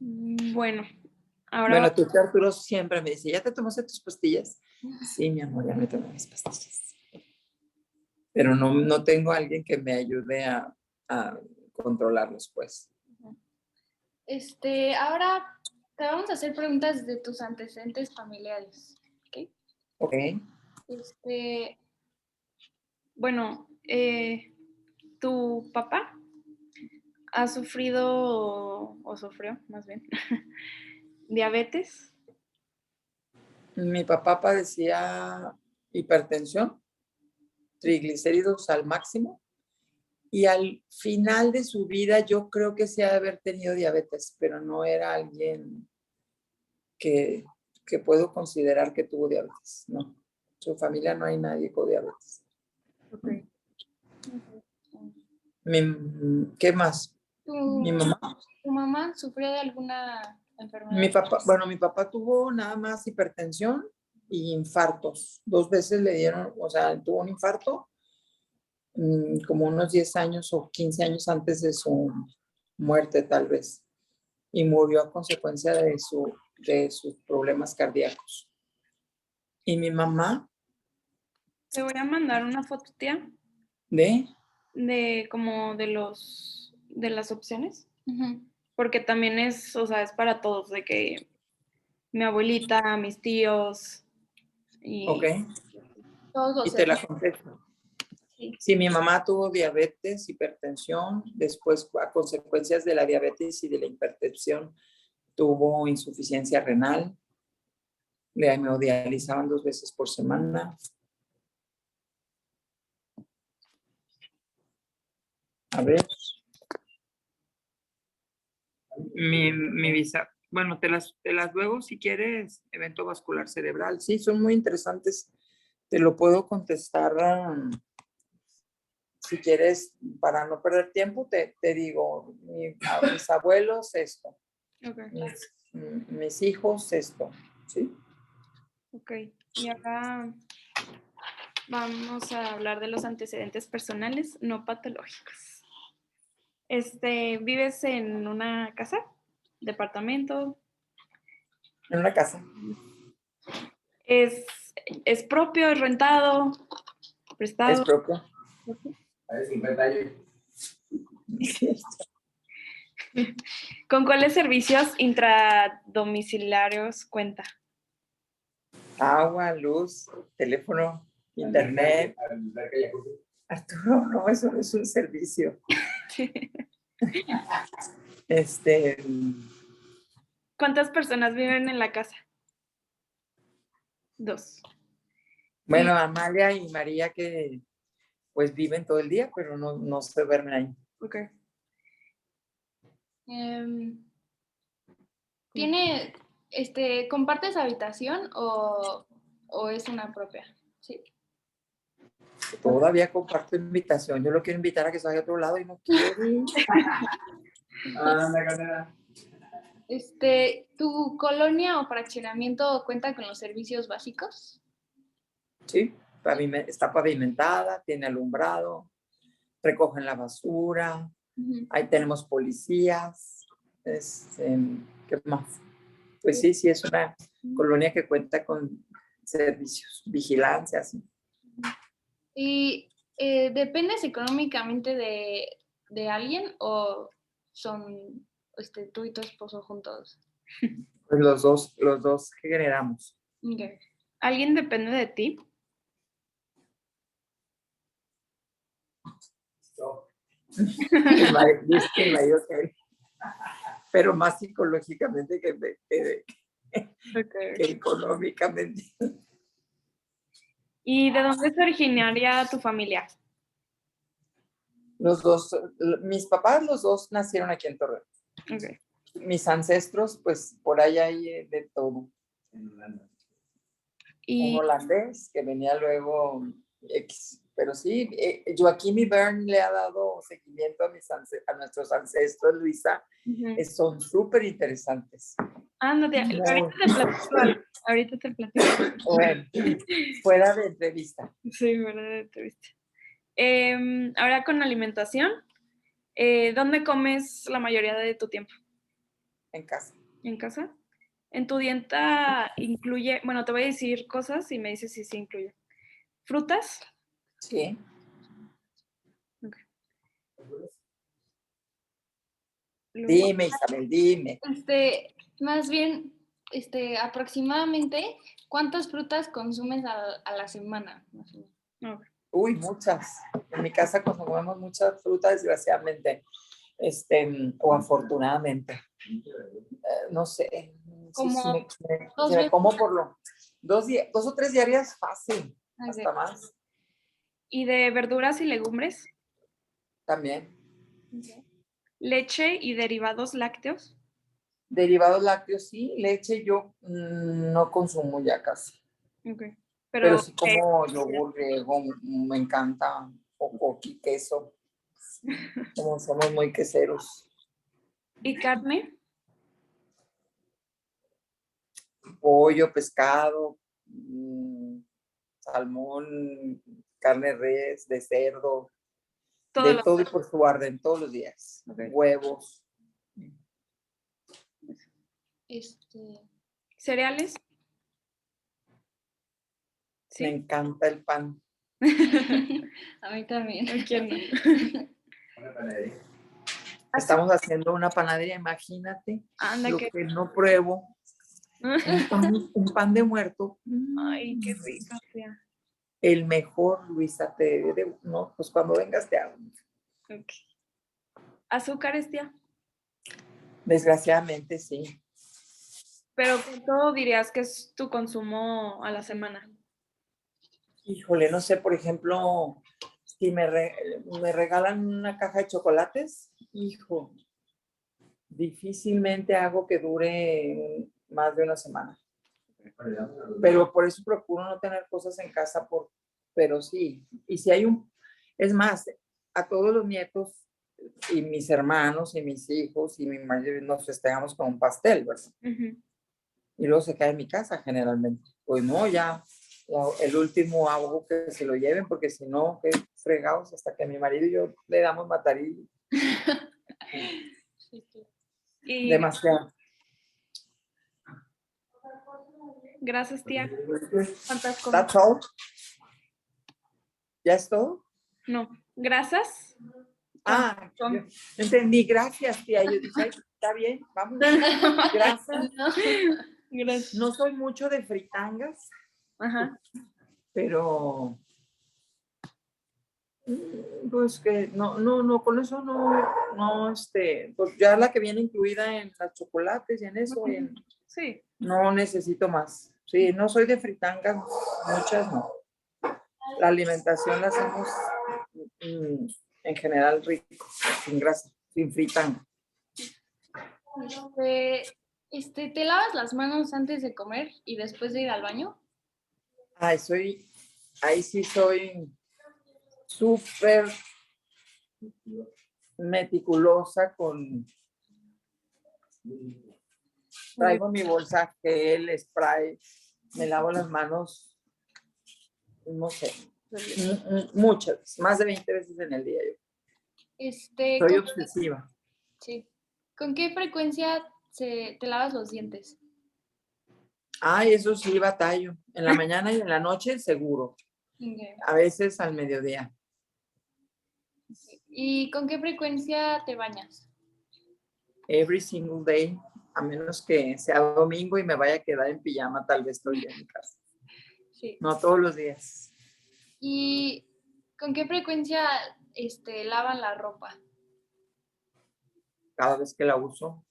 Bueno, ahora Bueno, tu Arturo siempre me dice, ¿ya te tomaste tus pastillas? Sí, mi amor, ya me tomé mis pastillas. Pero no tengo a alguien que me ayude a controlarlos, pues. Ahora te vamos a hacer preguntas de tus antecedentes familiares, ¿ok? Ok. bueno, ¿tu papá ha sufrido o sufrió más bien diabetes? Mi papá padecía hipertensión, triglicéridos al máximo, y al final de su vida yo creo que sí ha de haber tenido diabetes, pero no era alguien que puedo considerar que tuvo diabetes, no. Su familia no hay nadie con diabetes. Okay. ¿Qué más? Mi mamá. ¿Tu mamá sufrió de alguna enfermedad? Mi papá tuvo nada más hipertensión y infartos. 2 veces le dieron, o sea, tuvo un infarto como unos 10 años o 15 años antes de su muerte, tal vez. Y murió a consecuencia de sus problemas cardíacos. Y mi mamá, Te voy a mandar una foto, tía, de como de las opciones, porque también es, o sea, es para todos, de que mi abuelita, mis tíos y Ok, Todos los y te la hermanos. contesto. Sí. Sí, mi mamá tuvo diabetes, hipertensión, después a consecuencias de la diabetes y de la hipertensión tuvo insuficiencia renal, le hemodializaban 2 veces por semana. A ver. Mi visa, bueno, te las luego si quieres, evento vascular cerebral. Sí, son muy interesantes. Te lo puedo contestar si quieres, para no perder tiempo, te digo, mis abuelos, esto, Ok, mis hijos, esto, ¿sí? ok. Y ahora vamos a hablar de los antecedentes personales no patológicos. ¿Vives en una casa? ¿Departamento? En una casa. ¿Es, es propio, es rentado, Es prestado? propio. A 50 años. Sí. ¿Con cuáles servicios intradomiciliarios cuenta? Agua, luz, teléfono, internet. Arturo, no, eso no es un servicio. Este, ¿Cuántas personas viven en la casa? 2. Y, bueno, Amalia y María que pues viven todo el día, pero no se duermen ahí. ok. ¿Tiene, compartes habitación o es una propia? Sí. Todavía comparto invitación. Yo lo quiero invitar a que se vaya a otro lado y no quiere. ¿Tu colonia o fraccionamiento cuenta con los servicios básicos? Sí, está pavimentada, tiene alumbrado, recogen la basura, ahí tenemos policías. ¿Qué más? Pues sí, es una colonia que cuenta con servicios, vigilancia, sí. ¿Y dependes económicamente de alguien o son tú y tu esposo juntos? Pues los dos que generamos. Okay. ¿Alguien depende de ti? Dice que el marido que- pero más psicológicamente Okay. que económicamente. ¿Y de dónde es originaria tu familia? Los dos, mis papás, los dos nacieron aquí en Torreón. Okay. Mis ancestros, pues por ahí hay de todo. Un Y holandés que venía luego X. Pero sí, Joaquín y Bern le ha dado seguimiento a nuestros ancestros, Luisa. Son súper interesantes. ándate, ahorita te platico algo. Ahorita te platico. Bueno, fuera de entrevista. Sí, verdad, entrevista. Ahora con alimentación, ¿dónde comes la mayoría de tu tiempo? En casa. ¿En casa? ¿En tu dieta incluye, bueno, te voy a decir cosas y me dices si sí incluye? ¿Frutas? Sí. Okay. Luego, Dime, Isabel, dime. Más bien, aproximadamente, ¿cuántas frutas consumes a la semana? Más o menos? okay. Uy, muchas. En mi casa consumimos mucha fruta, desgraciadamente, o afortunadamente. No sé. Sí, Como si dos me veces. como por lo 2 o 3 diarias, fácil, Okay. hasta más. ¿Y de verduras y legumbres? También. Okay. ¿Leche y derivados lácteos? Derivados lácteos, sí. Leche yo no consumo ya casi. Okay. Pero Pero, sí como yogur griego, me encanta. O queso. Como somos muy queseros. ¿y carne? Pollo, pescado, salmón, carne de res, de cerdo, Todos de los todo y por su orden, todos los días. okay. Huevos. ¿Cereales? Me Sí. encanta el pan. A mí también. ¿A quién no? Una panadería. Estamos haciendo una panadería, imagínate Anda lo que que no pruebo. Un pan de muerto. Ay, qué rico, tía. El mejor, Luisa, no, pues cuando vengas te hago. Ok. ¿Azúcares, tía? Desgraciadamente, sí. Pero ¿cuánto dirías que es tu consumo a la semana? Híjole, no sé, por ejemplo, si me regalan una caja de chocolates, hijo, difícilmente hago que dure más de una semana. Pero por eso procuro no tener cosas en casa, pero sí. Y si hay es más, a todos los nietos y mis hermanos y mis hijos y mi marido nos festejamos con un pastel, ¿verdad? Ujú. Y luego se cae en mi casa generalmente. Pues no, ya el último hago que se lo lleven, porque si no, qué fregados, hasta que mi marido y yo le damos matarillo. Y Demasiado. gracias, tía. ¿Cuántas comes? That's all. ¿Ya es todo? No, grasas. Ah, Son- yo entendí, gracias, tía. Yo dije, ay, está bien, vamos. Gracias. Gracias. No soy mucho de fritangas, Ajá. pero pues que no, con eso no, pues ya la que viene incluida en los chocolates y en eso, Sí. no necesito más. Sí, no soy de fritangas, muchas no. La alimentación la hacemos en general rico, sin grasa, sin fritanga. ¿Te lavas las manos antes de comer y después de ir al baño? Ay, ahí sí soy súper meticulosa traigo mi bolsa gel, spray, me lavo las manos, no sé, muchas, más de 20 veces en el día. Soy obsesiva. Sí. ¿Con qué frecuencia te lavas los dientes? Ay, eso sí, batallo. En la mañana y en la noche, seguro. Okay. A veces al mediodía. ¿Y con qué frecuencia te bañas? Every single day, a menos que sea domingo y me vaya a quedar en pijama, tal vez estoy en mi casa. Sí. No todos los días. ¿Y con qué frecuencia lavan la ropa? Cada vez que la uso.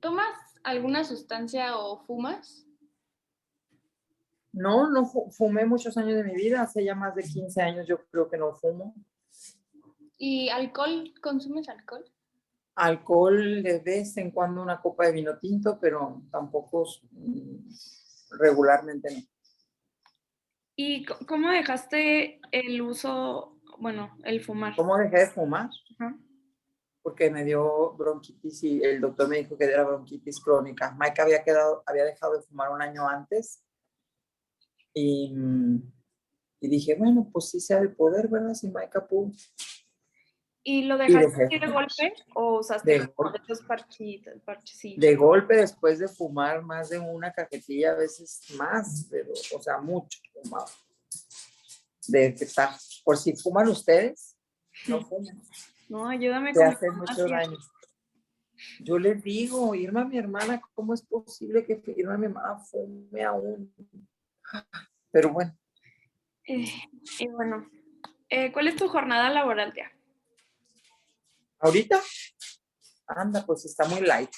¿Tomas alguna sustancia o fumas? No fumé muchos años de mi vida. Hace ya más de 15 años yo creo que no fumo. ¿Y alcohol? ¿Consumes alcohol? Alcohol de vez en cuando una copa de vino tinto, pero tampoco regularmente no. ¿Y cómo dejaste el uso, bueno, el fumar? ¿Cómo dejé de fumar? Ajá. Porque me dio bronquitis y el doctor me dijo que era bronquitis crónica. Mike había dejado de fumar un año antes y dije, bueno, pues sí sea de poder, ¿verdad? Si Mike pudo. ¿Y lo Y dejaste así de golpe o usaste de, como estos parchecitos? de golpe después de fumar más de una cajetilla, a veces más, pero, o sea, mucho fumado. De que está, por si fuman ustedes, no fumen. No, ayúdame Te con hacen mucho daño. Yo les digo, Irma, mi hermana, ¿cómo es posible que Irma, mi hermana, fume aún? Pero bueno. Y bueno, ¿cuál es tu jornada laboral, tía? Ahorita, anda, pues está muy light.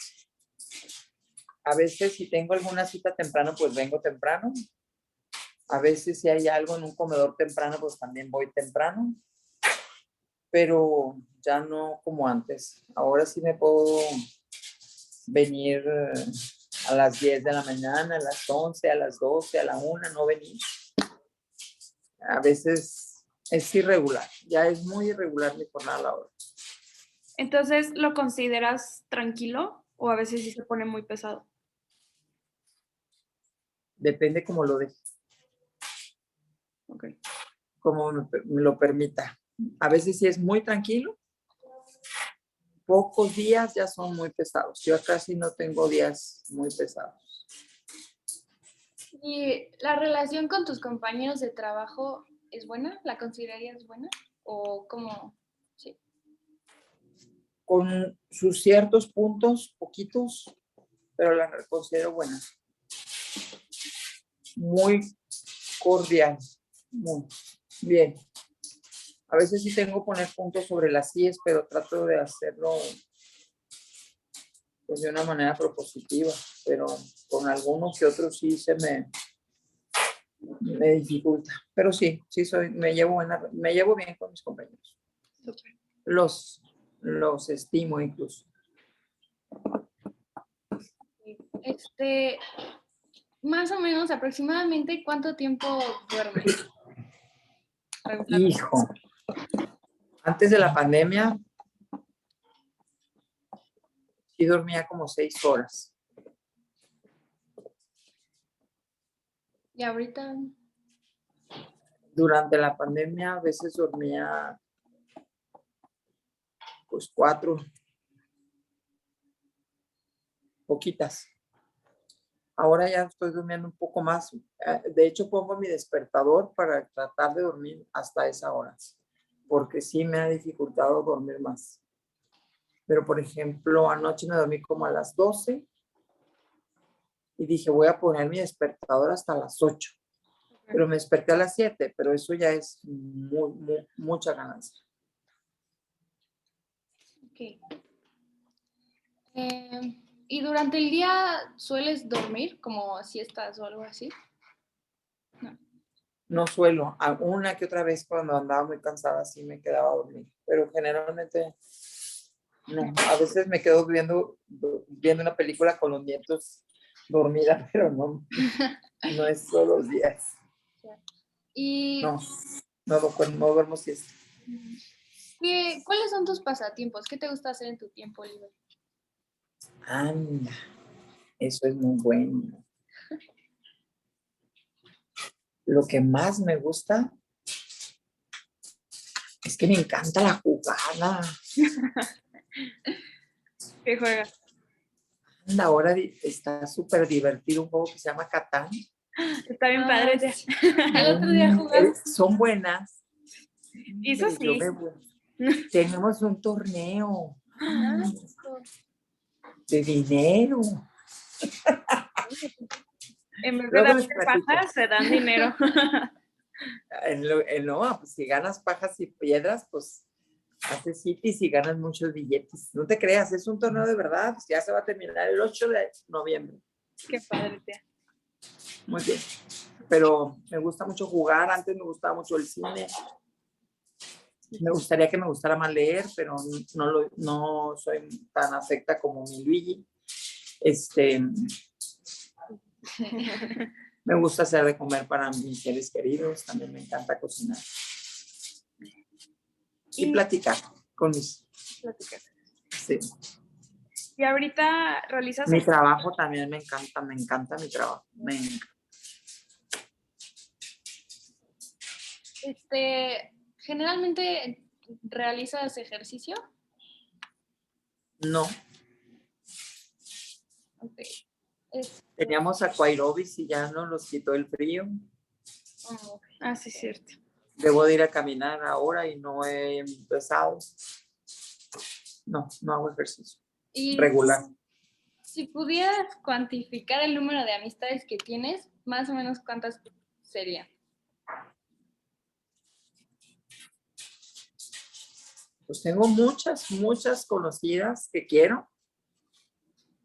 A veces si tengo alguna cita temprano, pues vengo temprano. A veces si hay algo en un comedor temprano, pues también voy temprano. Pero ya no como antes. Ahora sí me puedo venir a las 10 de la mañana, a las 11, a las 12, a la 1, no venir. A veces es irregular, ya es muy irregular mi jornada laboral. Entonces, ¿lo consideras tranquilo o a veces sí se pone muy pesado? Depende cómo lo deje, Okay. como me lo permita. A veces sí es muy tranquilo, pocos días ya son muy pesados. Yo casi no tengo días muy pesados. ¿Y la relación con tus compañeros de trabajo es buena? ¿La considerarías buena? ¿O cómo? Sí. con sus ciertos puntos, poquitos, pero las considero buenas. Muy cordial, muy bien. A veces sí tengo que poner puntos sobre las IES, pero trato de hacerlo pues, de una manera propositiva, pero con algunos que otros sí me dificulta. Pero sí me llevo bien con mis compañeros. Súper. Los estimo incluso. Más o menos, aproximadamente, ¿cuánto tiempo duermes? Hijo, antes de la pandemia sí dormía como 6 horas. Y ahorita, Durante la pandemia a veces dormía pues 4, poquitas. Ahora ya estoy durmiendo un poco más. De hecho, pongo mi despertador para tratar de dormir hasta esa hora, porque sí me ha dificultado dormir más. Pero, por ejemplo, anoche me dormí como a las 12 y dije, voy a poner mi despertador hasta las 8. Pero me desperté a las 7, pero eso ya es mucha ganancia. ok. ¿Y durante el día sueles dormir, como siestas o algo así? No suelo, una que otra vez cuando andaba muy cansada sí me quedaba a dormir, pero generalmente no. A veces me quedo viendo una película con los nietos dormida, pero no es todos los días. Y No duermo siesta. ¿cuáles son tus pasatiempos? ¿Qué te gusta hacer en tu tiempo libre? Anda, eso es muy bueno. Lo que más me gusta es que me encanta la jugada. ¿Qué juegas? Anda, ahora está súper divertido un juego que se llama Catán. Está bien padre. El otro día jugamos. Son buenas. Eso sí. Tenemos un torneo Ah, de dinero. En vez de Luego dar les platico. pajas, se dan dinero. No, pues si ganas pajas y piedras, pues haces citis y ganas muchos billetes. No te creas, es un torneo de verdad. Ya se va a terminar el 8 de noviembre. Qué padre, tía. Muy bien. Pero me gusta mucho jugar. Antes me gustaba mucho el cine. Me gustaría que me gustara más leer, pero no soy tan afecta como mi Luigi. Me gusta hacer de comer para mis seres queridos. También me encanta cocinar. Y platicar con mis... Platicar. Sí. Y ahorita realizas... Mi trabajo también me encanta mi trabajo. Me encanta. ¿Generalmente realizas ejercicio? No. Ok. Teníamos aquairobis y ya no los quitó el frío. Ah, sí, cierto. Debo de ir a caminar ahora y no he empezado. No hago ejercicio. Y regular. si pudieras cuantificar el número de amistades que tienes, más o menos, ¿cuántas serían? Pues tengo muchas conocidas que quiero,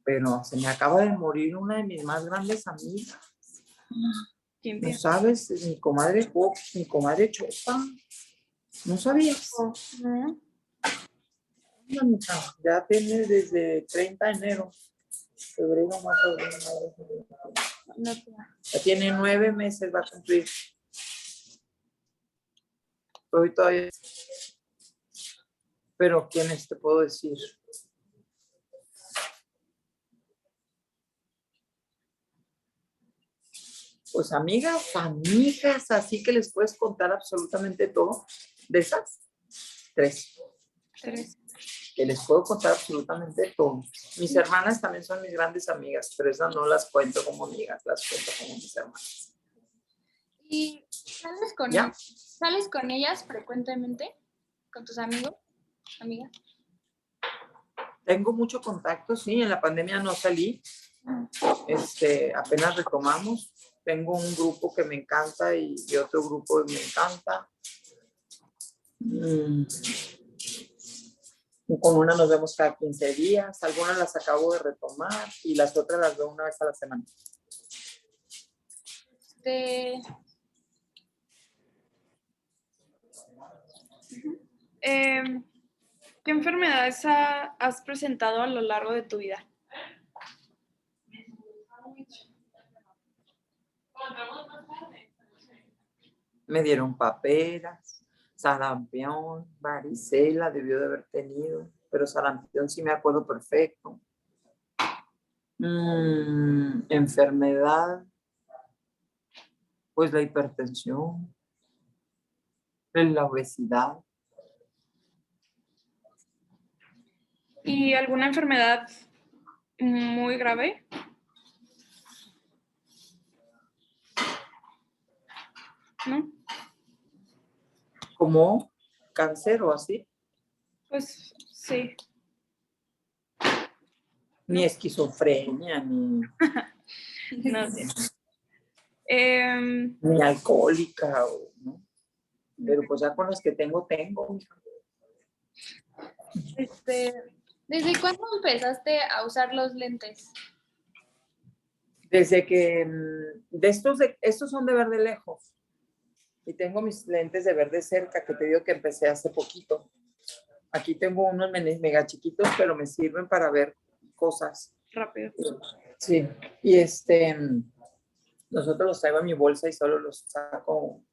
pero se me acaba de morir una de mis más grandes amigas. ¿Quién ¿No piensa? sabes? Mi comadre Chopa. ¿No sabías? No. Ya tiene desde 30 de enero. Febrero, marzo, abril, mayo. Ya tiene 9 meses, va a cumplir. Estoy todavía. Pero ¿quiénes te puedo decir? Pues amigas, así que les puedes contar absolutamente todo. De esas, 3. Que les puedo contar absolutamente todo. Mis hermanas también son mis grandes amigas, pero esas no las cuento como amigas, las cuento como mis hermanas. ¿Y sales con ellas frecuentemente? ¿Con tus amigos? ¿Amigas? Tengo mucho contacto, sí, en la pandemia no salí, apenas retomamos. Tengo un grupo que me encanta y otro grupo que me encanta. Con una nos vemos cada 15 días, algunas las acabo de retomar y las otras las veo una vez a la semana. ¿Qué enfermedades has presentado a lo largo de tu vida? Me dieron paperas, sarampión, varicela debió de haber tenido, pero sarampión sí me acuerdo perfecto. Enfermedad, pues la hipertensión, la obesidad. ¿Y alguna enfermedad muy grave? ¿No? ¿Como cáncer o así? Pues sí. Ni esquizofrenia, ni No sé. ni alcohólica, ¿no? Pero pues ya con las que tengo. ¿Desde cuándo empezaste a usar los lentes? Desde que estos son de ver de lejos y tengo mis lentes de ver de cerca, que te digo que empecé hace poquito. Aquí tengo unos mega chiquitos, pero me sirven para ver cosas. Rápido. Sí, y nosotros los traigo en mi bolsa y solo los saco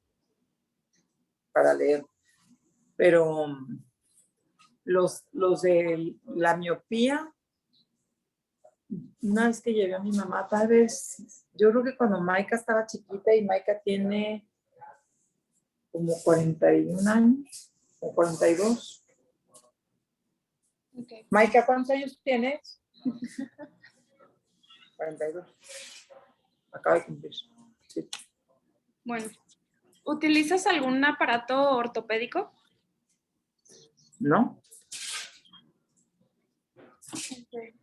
para leer. Pero los de la miopía, una vez que llevé a mi mamá, tal vez, yo creo que cuando Maika estaba chiquita, y Maika tiene como 41 años o 42. Okay. Maika, ¿cuántos años tienes? 42. Acaba de cumplir. Sí. Bueno, ¿utilizas algún aparato ortopédico? ¿No? Okay.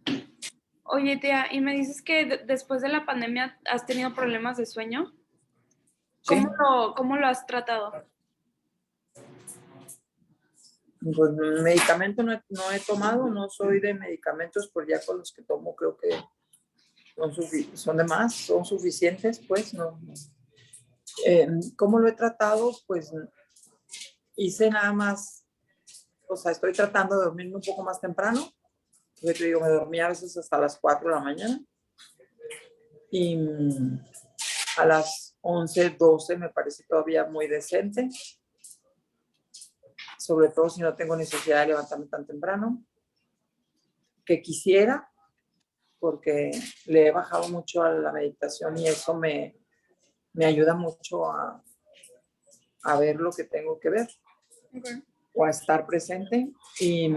Oye, tía, y me dices que después de la pandemia has tenido problemas de sueño. Sí. ¿Cómo lo has tratado? Pues medicamento no he tomado, no soy de medicamentos, pues ya con los que tomo creo que son de más, son suficientes, pues no. ¿Cómo lo he tratado? Pues hice nada más, o sea, estoy tratando de dormirme un poco más temprano. Yo te digo, me dormía a veces hasta las 4 de la mañana y a las 11, 12 me parece todavía muy decente, sobre todo si no tengo necesidad de levantarme tan temprano, que quisiera, porque le he bajado mucho a la meditación y eso me ayuda mucho a ver lo que tengo que ver. Okay. O a estar presente. Y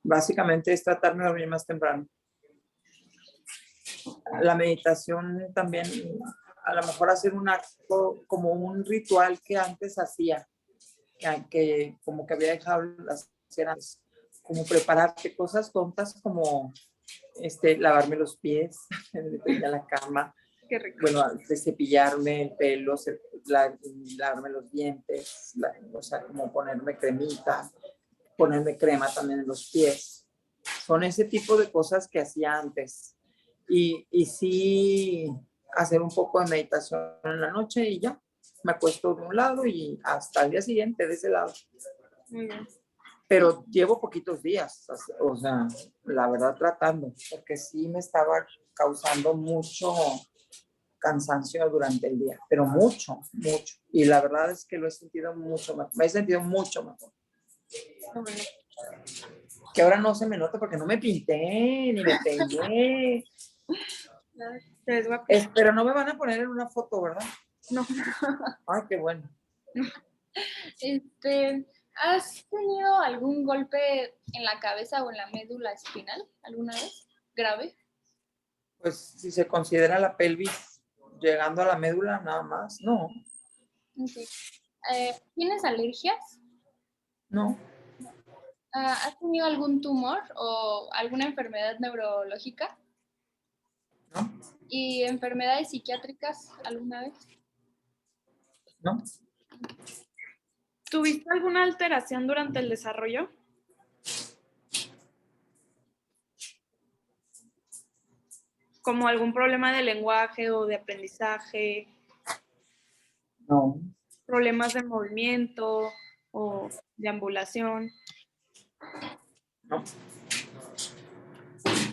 básicamente es tratarme de dormir más temprano. La meditación también, a lo mejor hacer un acto, como un ritual que antes hacía, que como que había dejado las antes, como prepararte cosas tontas como lavarme los pies, meterme a la cama, Qué rico. bueno, de cepillarme el pelo, lavarme los dientes, o sea, como ponerme cremita, ponerme crema también en los pies. Son ese tipo de cosas que hacía antes. Y sí, hacer un poco de meditación en la noche y ya, me acuesto de un lado y hasta el día siguiente de ese lado. Muy bien. Pero llevo poquitos días, o sea, la verdad tratando, porque sí me estaba causando mucho cansancio durante el día, pero mucho. Y la verdad es que lo he sentido mucho mejor, me he sentido mucho mejor. Bueno. Que ahora no se me nota porque no me pinté, ni me peiné. Pero no me van a poner en una foto, ¿verdad? No. Ay, qué bueno. ¿Has tenido algún golpe en la cabeza o en la médula espinal alguna vez? ¿Grave? Pues si se considera la pelvis llegando a la médula nada más, no. Ok. ¿Tienes alergias? No, ¿Has tenido algún tumor o alguna enfermedad neurológica? no, ¿Y enfermedades psiquiátricas alguna vez? no. ¿Tuviste alguna alteración durante el desarrollo? Como algún problema de lenguaje o de aprendizaje, No, problemas de movimiento o de ambulación. no.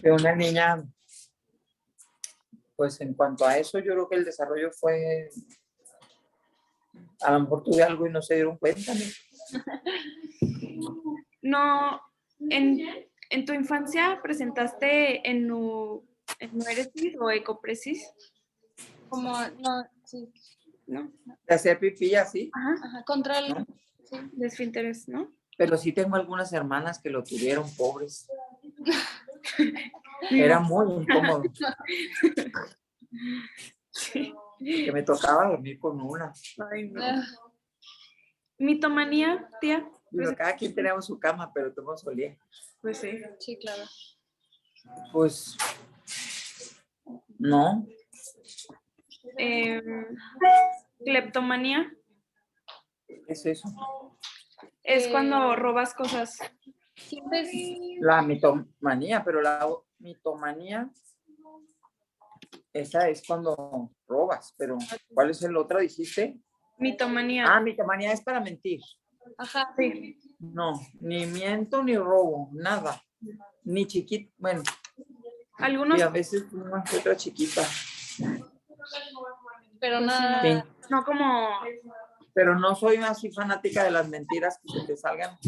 De una niña, pues en cuanto a eso, yo creo que el desarrollo fue, a lo mejor tuve algo y no se dieron cuenta, ¿no? No, en tu infancia presentaste enuresis o ecopresis, Como, no, sí. ¿no? De hacer pipí así, Ajá, Ajá, control. ¿no? Sí. de esfínteres, ¿no? Pero sí tengo algunas hermanas que lo tuvieron, pobres. Mi Era mamá. muy incómodo, Sí. que me tocaba dormir con una. Ay, no. Ah, Mitomanía, tía. Digo, cada quien teníamos su cama, pero todos solía. Pues sí. sí, claro. Pues, no, Cleptomanía es eso. es cuando robas cosas. ¿Sientes? La mitomanía, pero la mitomanía, esa es cuando robas, pero ¿cuál es el otro, dijiste? Mitomanía. Ah, mitomanía es para mentir. Ajá. Sí. No, ni miento ni robo, nada. Ni chiquito, bueno, Algunos y a veces una que otra chiquita. Pero Pues sí, nada. Sí, no como pero no soy así fanática de las mentiras que se te salgan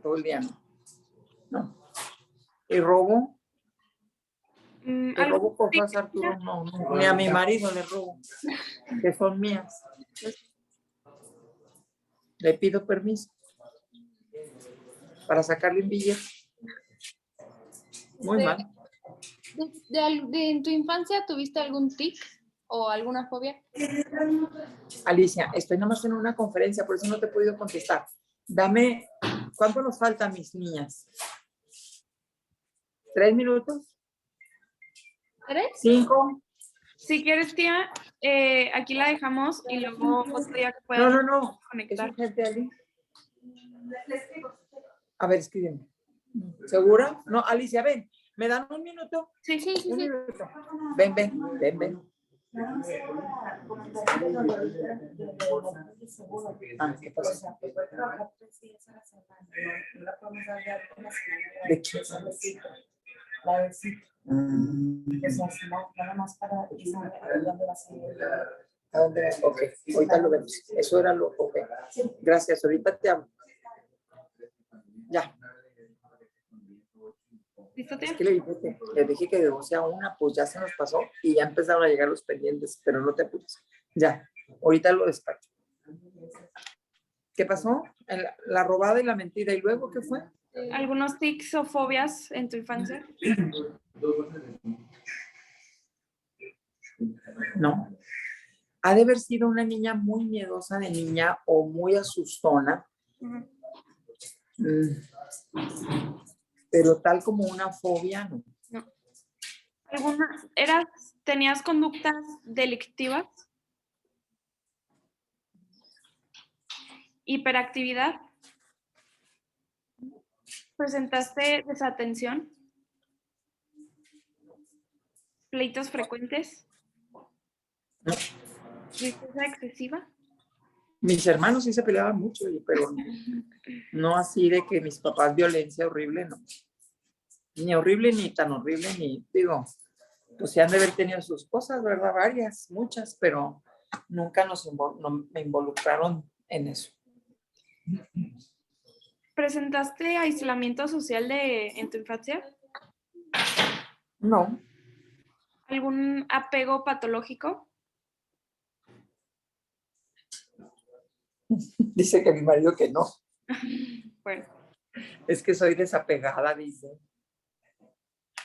todo el día. No. Y robo, te algún robo cosas, Arturo, no, no, ni a mi marido le robo, que son mías. Le pido permiso para sacarle un billete. Muy mal. ¿En tu infancia tuviste algún tic o alguna fobia? Alicia, estoy nomás en una conferencia, por eso no te he podido contestar. Dame, ¿cuánto nos falta, mis niñas? ¿3 minutos? ¿Tres? ¿5? Si quieres, tía, aquí la dejamos y luego otro día que No, puedas no, no. Es conectar. urgente, Ali. A ver, escríbeme. ¿Segura? No, Alicia, ven. ¿Me dan un minuto? Sí, Sí, sí, Un sí. minuto. Ven, ven, ven, ven. Ah, ¿qué pasa? ¿De qué? ¿A dónde? Ok, ahorita lo vemos. Eso era lo que. Ok. Gracias, ahorita te hablo. Ya. ¿Listo, Es tía? que le dije que de 12 a 1, pues ya se nos pasó y ya empezaron a llegar los pendientes, pero no te apures. Ya, ahorita lo despacho. ¿Qué pasó? La robada y la mentira. ¿Y luego qué fue? ¿Algunos tics o fobias en tu infancia? No. Ha de haber sido una niña muy miedosa de niña o muy asustona, Ujú. pero tal como una fobia, no. No. ¿Tenías conductas delictivas? ¿Hiperactividad? ¿Presentaste desatención? ¿Pleitos frecuentes? No. ¿Tristeza excesiva? Mis hermanos sí se peleaban mucho, pero no así de que mis papás violencia horrible, no. Ni horrible, ni tan horrible, ni digo, pues sí han de haber tenido sus cosas, ¿verdad? Varias, muchas, pero nunca no me involucraron en eso. ¿Presentaste aislamiento social en tu infancia? No, ¿Algún apego patológico? dice que mi marido que no. Bueno. Es que soy desapegada, dice.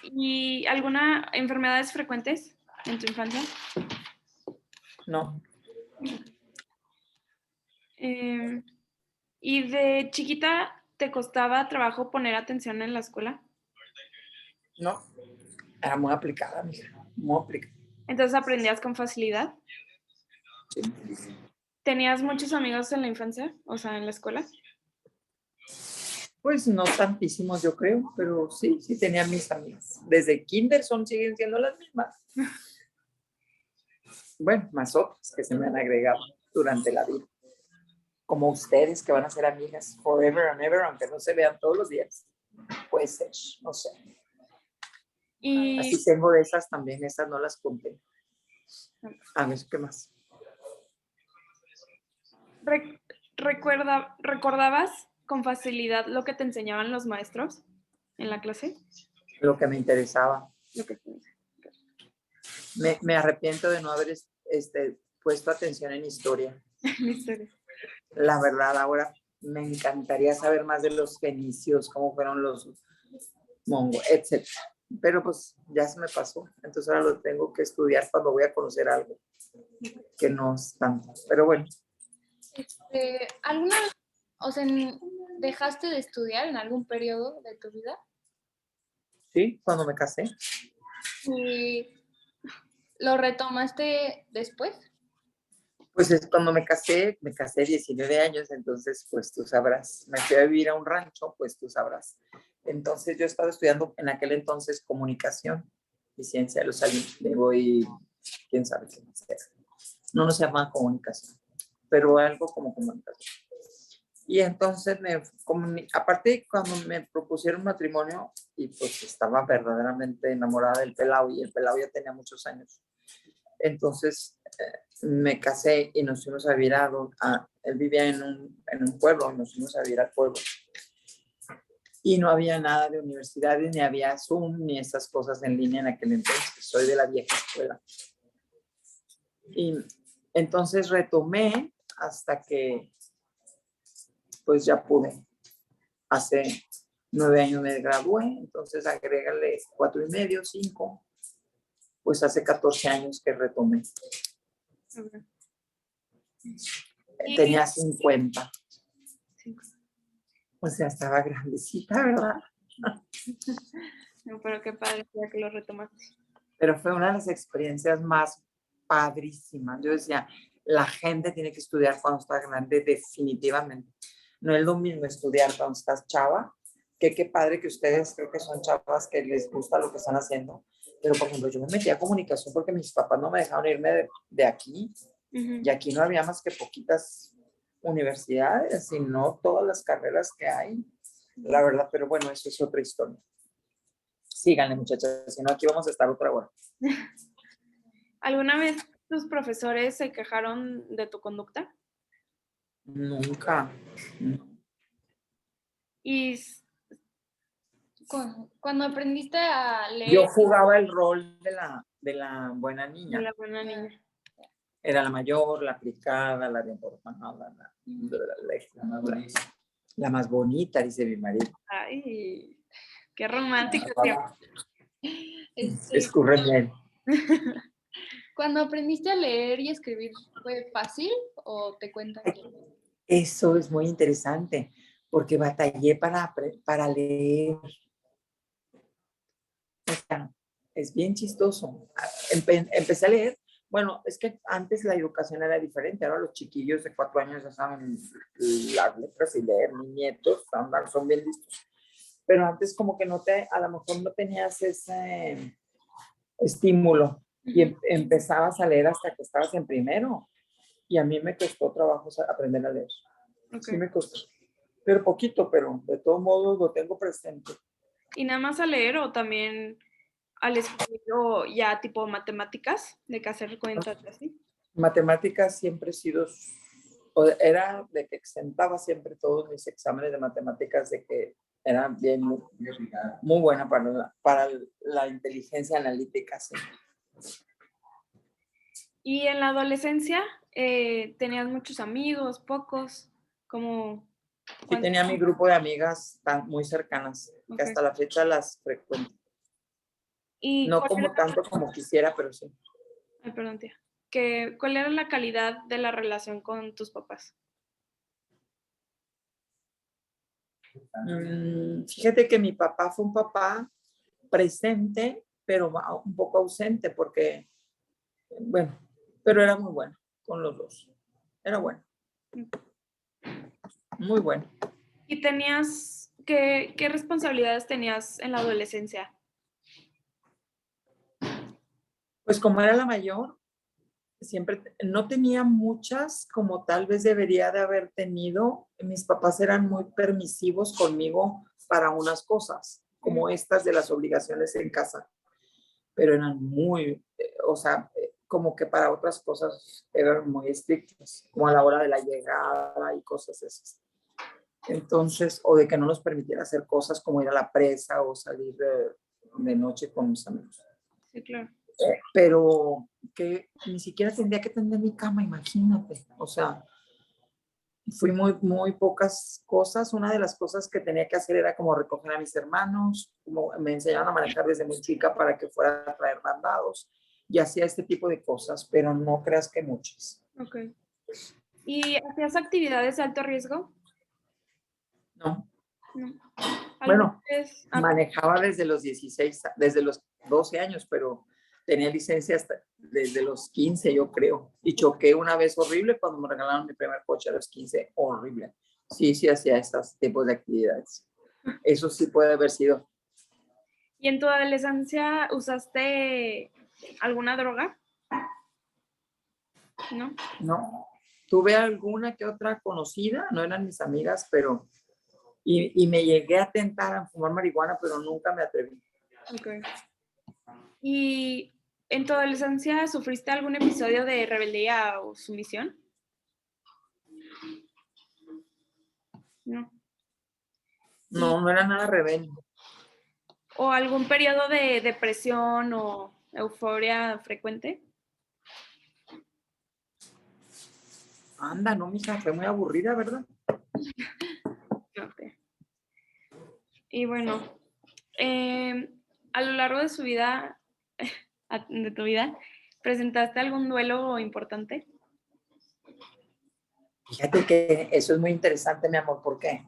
¿Y alguna enfermedades frecuentes en tu infancia? No. Em, ¿Y de chiquita te costaba trabajo poner atención en la escuela? No, era muy aplicada, mija, muy aplicada. Entonces aprendías con facilidad. Sí. ¿Tenías muchos amigos en la infancia? O sea, en la escuela. Pues no tantísimos, yo creo, pero sí, sí tenía mis amigas. Desde kinder siguen siendo las mismas. Bueno, más otras que se me han agregado durante la vida. Como ustedes que van a ser amigas forever and ever, aunque no se vean todos los días. Puede ser, no sé. Y Así tengo de esas también, esas no las conté. A ver, ¿qué más? ¿recordabas con facilidad lo que te enseñaban los maestros en la clase? Lo que me interesaba. Lo que Me arrepiento de no haber puesto atención en historia. Misterio. La verdad, ahora me encantaría saber más de los fenicios, cómo fueron los mongos, etc. Pero pues ya se me pasó. Entonces ahora lo tengo que estudiar cuando voy a conocer algo que no es tanto. Pero bueno, ¿Alguna vez, o sea, dejaste de estudiar en algún periodo de tu vida? sí, cuando me casé. ¿Y lo retomaste después? Pues es cuando me casé 19 años, entonces pues tú sabrás, me fui a vivir a un rancho, pues tú sabrás. Entonces yo estaba estudiando en aquel entonces comunicación y ciencia de los alimentos, y quién sabe qué más era. No se llama comunicación, pero algo como comunicación. Y entonces, aparte cuando me propusieron matrimonio, y pues estaba verdaderamente enamorada del pelao, y el pelao ya tenía muchos años. Entonces me casé y nos fuimos a vivir él vivía en un pueblo, y nos fuimos a vivir al pueblo. Y no había nada de universidades, ni había Zoom, ni esas cosas en línea en aquel entonces. Soy de la vieja escuela. Y entonces retomé hasta que pues ya pude. Hace 9 años me gradué, entonces agrégale 4 y medio, 5, pues hace 14 años que retomé. Okay. Tenía 50. 5. O sea, estaba grandecita, ¿verdad? No, pero qué padre ya que lo retomaste. Pero fue una de las experiencias más padrísimas. Yo decía, la gente tiene que estudiar cuando está grande, definitivamente. No es lo mismo estudiar cuando estás chava, que qué padre que ustedes creo que son chavas que les gusta lo que están haciendo. Pero, por ejemplo, yo me metí a comunicación porque mis papás no me dejaron irme de aquí. Y aquí no había más que poquitas universidades, sino todas las carreras que hay, la verdad. Pero bueno, eso es otra historia. Síganle, muchachas, si no, aquí vamos a estar otra hora. ¿Alguna vez tus profesores se quejaron de tu conducta? Nunca. Y Cuando aprendiste a Yo leer, jugaba el rol de la buena de niña. la buena niña. Era la mayor, la aplicada, la bien portada, la más bonita, dice mi marido. Ay, qué romántico. Escurre miel. cuando aprendiste a leer y escribir, ¿fue fácil o te cuentan que? Eso es muy interesante, porque batallé para leer. O sea, es bien chistoso. Empecé a leer. Bueno, es que antes la educación era diferente. Ahora los chiquillos de 4 años ya saben las letras y leer. Mis nietos son bien listos. Pero antes como que a lo mejor no tenías ese estímulo y empezabas a leer hasta que estabas en primero. Y a mí me costó trabajo aprender a leer. Okay. Sí me costó. Pero poquito, pero de todos modos lo tengo presente. ¿Y nada más a leer o también al escribir o ya tipo matemáticas, de que hacer cuentas y así? Matemáticas siempre he sido, era de que exentaba siempre todos mis exámenes de matemáticas, de que era bien, muy buena para la inteligencia analítica. Sí. ¿Y en la adolescencia tenías muchos amigos, pocos? Como Sí tenía mi grupo de amigas muy cercanas, que hasta la fecha las frecuento. ¿Y no como tanto como quisiera, pero sí. Ay, perdón, tía. ¿Cuál era la calidad de la relación con tus papás? Fíjate que mi papá fue un papá presente, pero un poco ausente porque, bueno, pero era muy bueno con los dos. Era bueno, muy bueno. ¿Y tenías, qué responsabilidades tenías en la adolescencia? Pues como era la mayor, siempre no tenía muchas como tal vez debería de haber tenido. Mis papás eran muy permisivos conmigo para unas cosas, como estas de las obligaciones en casa, pero eran muy, o sea, como que para otras cosas eran muy estrictos, como a la hora de la llegada y cosas esas. Entonces, o de que no nos permitiera hacer cosas como ir a la presa o salir de noche con mis amigos. Sí, claro. Pero que ni siquiera tendría que tender mi cama, imagínate. O sea, fui muy pocas cosas. Una de las cosas que tenía que hacer era como recoger a mis hermanos, como me enseñaron a manejar desde muy chica para que fuera a traer mandados y hacía este tipo de cosas, pero no creas que muchas. Ok. ¿Y hacías actividades de alto riesgo? No. No. Bueno, ¿Vez? manejaba desde los 16, desde los 12 años, pero tenía licencia hasta desde los 15, yo creo. Y choqué una vez horrible cuando me regalaron mi primer coche a los 15, horrible. Sí, sí hacía esos tipos de actividades. Eso sí puede haber sido. ¿Y en tu adolescencia usaste alguna droga? ¿No? No, tuve alguna que otra conocida, no eran mis amigas, pero y me llegué a tentar a fumar marihuana, pero nunca me atreví. Ok. ¿Y en tu adolescencia sufriste algún episodio de rebeldía o sumisión? No. ¿Y, No, no era nada rebelde. o algún periodo de depresión o euforia frecuente? Anda, no, mija, fue muy aburrida, ¿verdad? Ok. Y bueno, a lo largo de su vida, de tu vida, ¿presentaste algún duelo importante? Fíjate que eso es muy interesante, mi amor, porque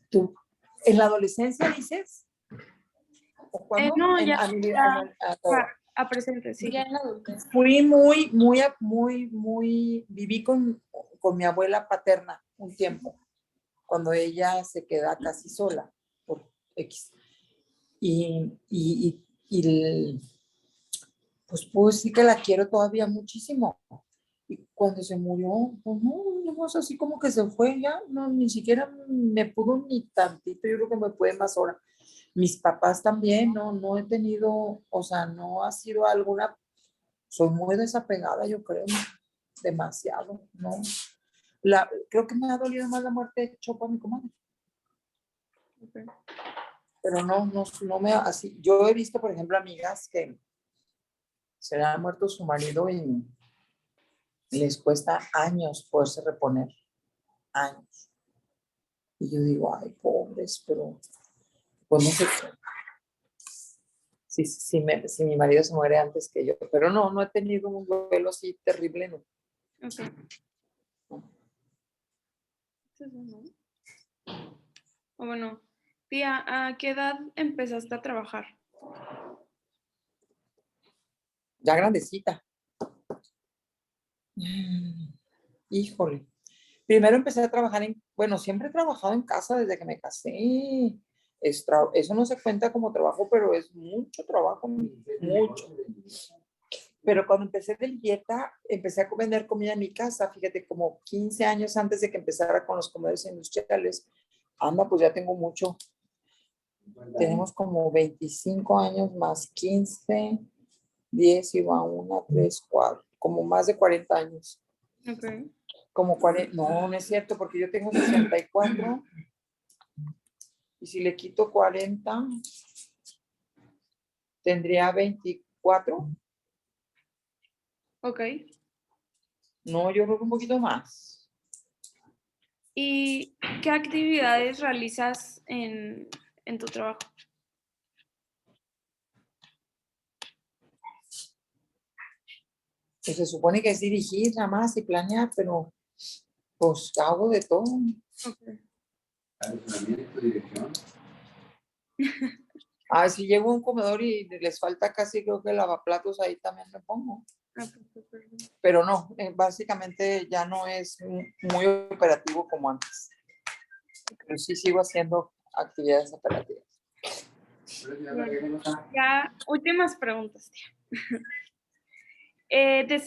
tú, en la adolescencia dices, ¿o cuándo? No, ya, A mi vida, ya a todo. a presente, sí. Ya en la adultez. Fui viví con mi abuela paterna un tiempo, cuando ella se queda casi sola por X. Y pues puedo decir que la quiero todavía muchísimo. Y cuando se murió, pues no, así como que se fue ya, no, ni siquiera me pudo ni tantito, yo creo que me puede más ahora. Mis papás también, no he tenido, o sea, no ha sido alguna, soy muy desapegada, yo creo, demasiado, ¿no? Creo que me ha dolido más la muerte de Chopa, mi comadre. Okay. Pero no me, así, yo he visto, por ejemplo, amigas que se le ha muerto su marido y les cuesta años poderse reponer, años. Y yo digo, ay, pobres, pero pues no sé si mi marido se muere antes que yo, pero no he tenido un duelo así terrible, no. Okay. ¿No? O bueno, tía, ¿a qué edad empezaste a trabajar? Ya grandecita. Híjole. Primero empecé a trabajar bueno, siempre he trabajado en casa desde que me casé. Eso no se cuenta como trabajo, pero es mucho trabajo, mucho. Pero cuando empecé de dieta, empecé a vender comida en mi casa, fíjate, como 15 años antes de que empezara con los comedores industriales. Anda, pues ya tengo mucho. Tenemos como 25 años más 15, 10 y va 1, 3, 4, como más de 40 años. Okay. Como 40, no es cierto, porque yo tengo 64 y si le quito 40, tendría 24. Ok. No, yo creo que un poquito más. ¿Y qué actividades realizas en tu trabajo? Pues se supone que es dirigir nada más y planear, pero pues hago de todo. Okay. Asesoramiento, dirección. Si llego a un comedor y les falta casi, creo que lavaplatos, ahí también me pongo. Pero no, básicamente ya no es muy operativo como antes. Pero sí sigo haciendo actividades operativas. Ya, últimas preguntas, tía.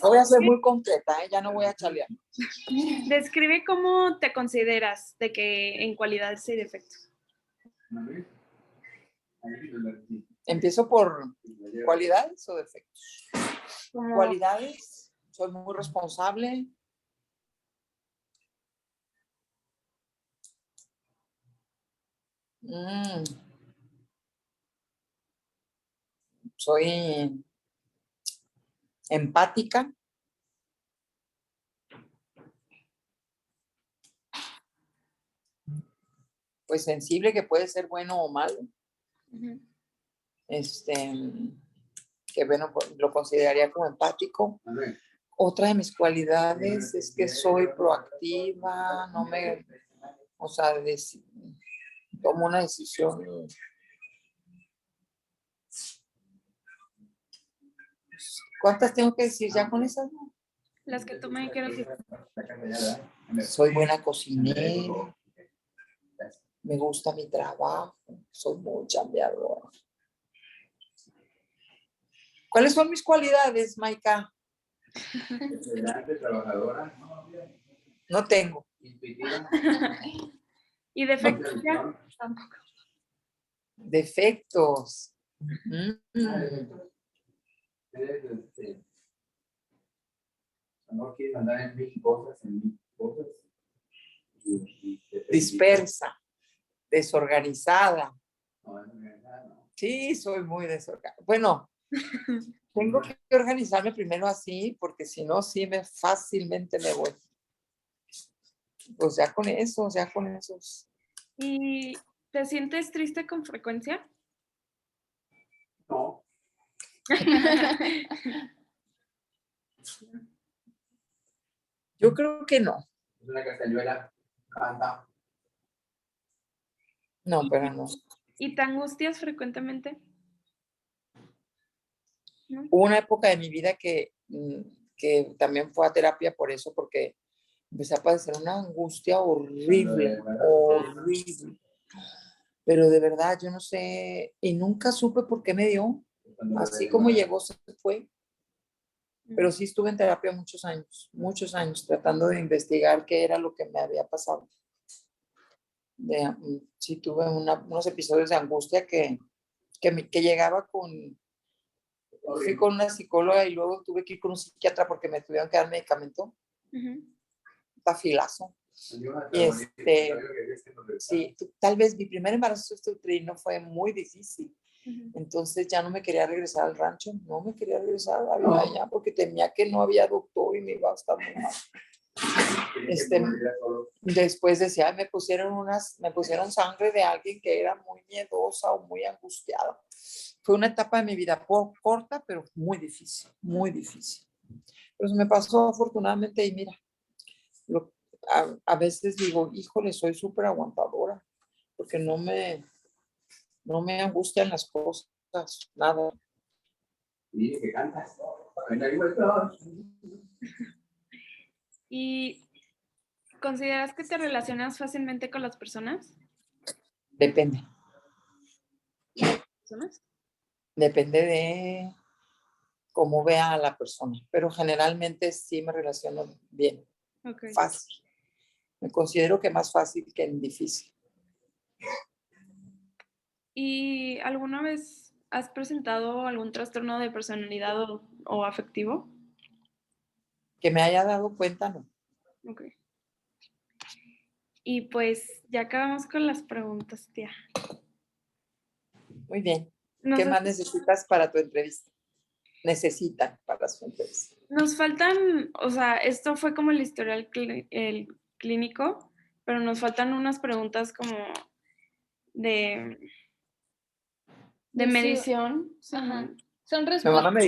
Voy a ser muy concreta, ya no voy a chalear. Describe cómo te consideras de que en cualidades y defectos. ¿Empiezo por cualidades o defectos? Como, Cualidades, soy muy responsable. Soy empática. Pues sensible, que puede ser bueno o malo. Que bueno, lo consideraría como empático. Otra de mis cualidades es que soy proactiva, tomo una decisión. ¿Cuántas tengo que decir ya con esas? las que tú me quieras decir. Soy buena cocinera. Me gusta mi trabajo. Soy muy chambeadora. ¿Cuáles son mis cualidades, Maika? Excelente, trabajadora. No tengo. ¿Y defectos ya? Tampoco. Defectos. No quieres andar en mil cosas, Dispersa, desorganizada. Sí, soy muy desorganizada. Bueno, tengo que organizarme primero así, porque si no, sí fácilmente me voy. Pues ya con eso, ya con esos. ¿Y te sientes triste con frecuencia? No. Yo creo que no. Es una castañuela. Canta. No, pero no. ¿Y te angustias frecuentemente? ¿No? Hubo una época de mi vida que también fue a terapia por eso, porque empecé a padecer una angustia horrible, horrible. Pero de verdad, yo no sé, y nunca supe por qué me dio. Así como llegó, se fue. Pero sí estuve en terapia muchos años, tratando de investigar qué era lo que me había pasado. Sí tuve unos episodios de angustia que llegaba fui con una psicóloga y luego tuve que ir con un psiquiatra porque me tuvieron que dar medicamento. Tafilazo. Y sí, tal vez mi primer embarazo uterino fue muy difícil. Entonces ya no me quería regresar al rancho, no me quería regresar a la vida allá porque temía que no había doctor y me iba a estar muy mal. Después decía, me pusieron sangre de alguien que era muy miedosa o muy angustiada. Fue una etapa de mi vida corta, pero muy difícil, muy difícil. Pero se me pasó afortunadamente y mira, a veces digo, híjole, soy súper aguantadora, porque no me angustian las cosas, nada. Y que cantas. ¿Y consideras que te relacionas fácilmente con las personas? Depende. ¿Personas? Depende de cómo vea a la persona, pero generalmente sí me relaciono bien. Okay. Fácil. Me considero que más fácil que difícil. ¿Y alguna vez has presentado algún trastorno de personalidad o afectivo? Que me haya dado cuenta, no. Ok. Y pues ya acabamos con las preguntas, tía. Muy bien. No ¿Qué sé más si- necesitas para tu entrevista? Necesitan para su entrevista. Nos faltan, o sea, esto fue como el historial el clínico, pero nos faltan unas preguntas como de Sí. medición. Ajá. Son Me van a respuestas.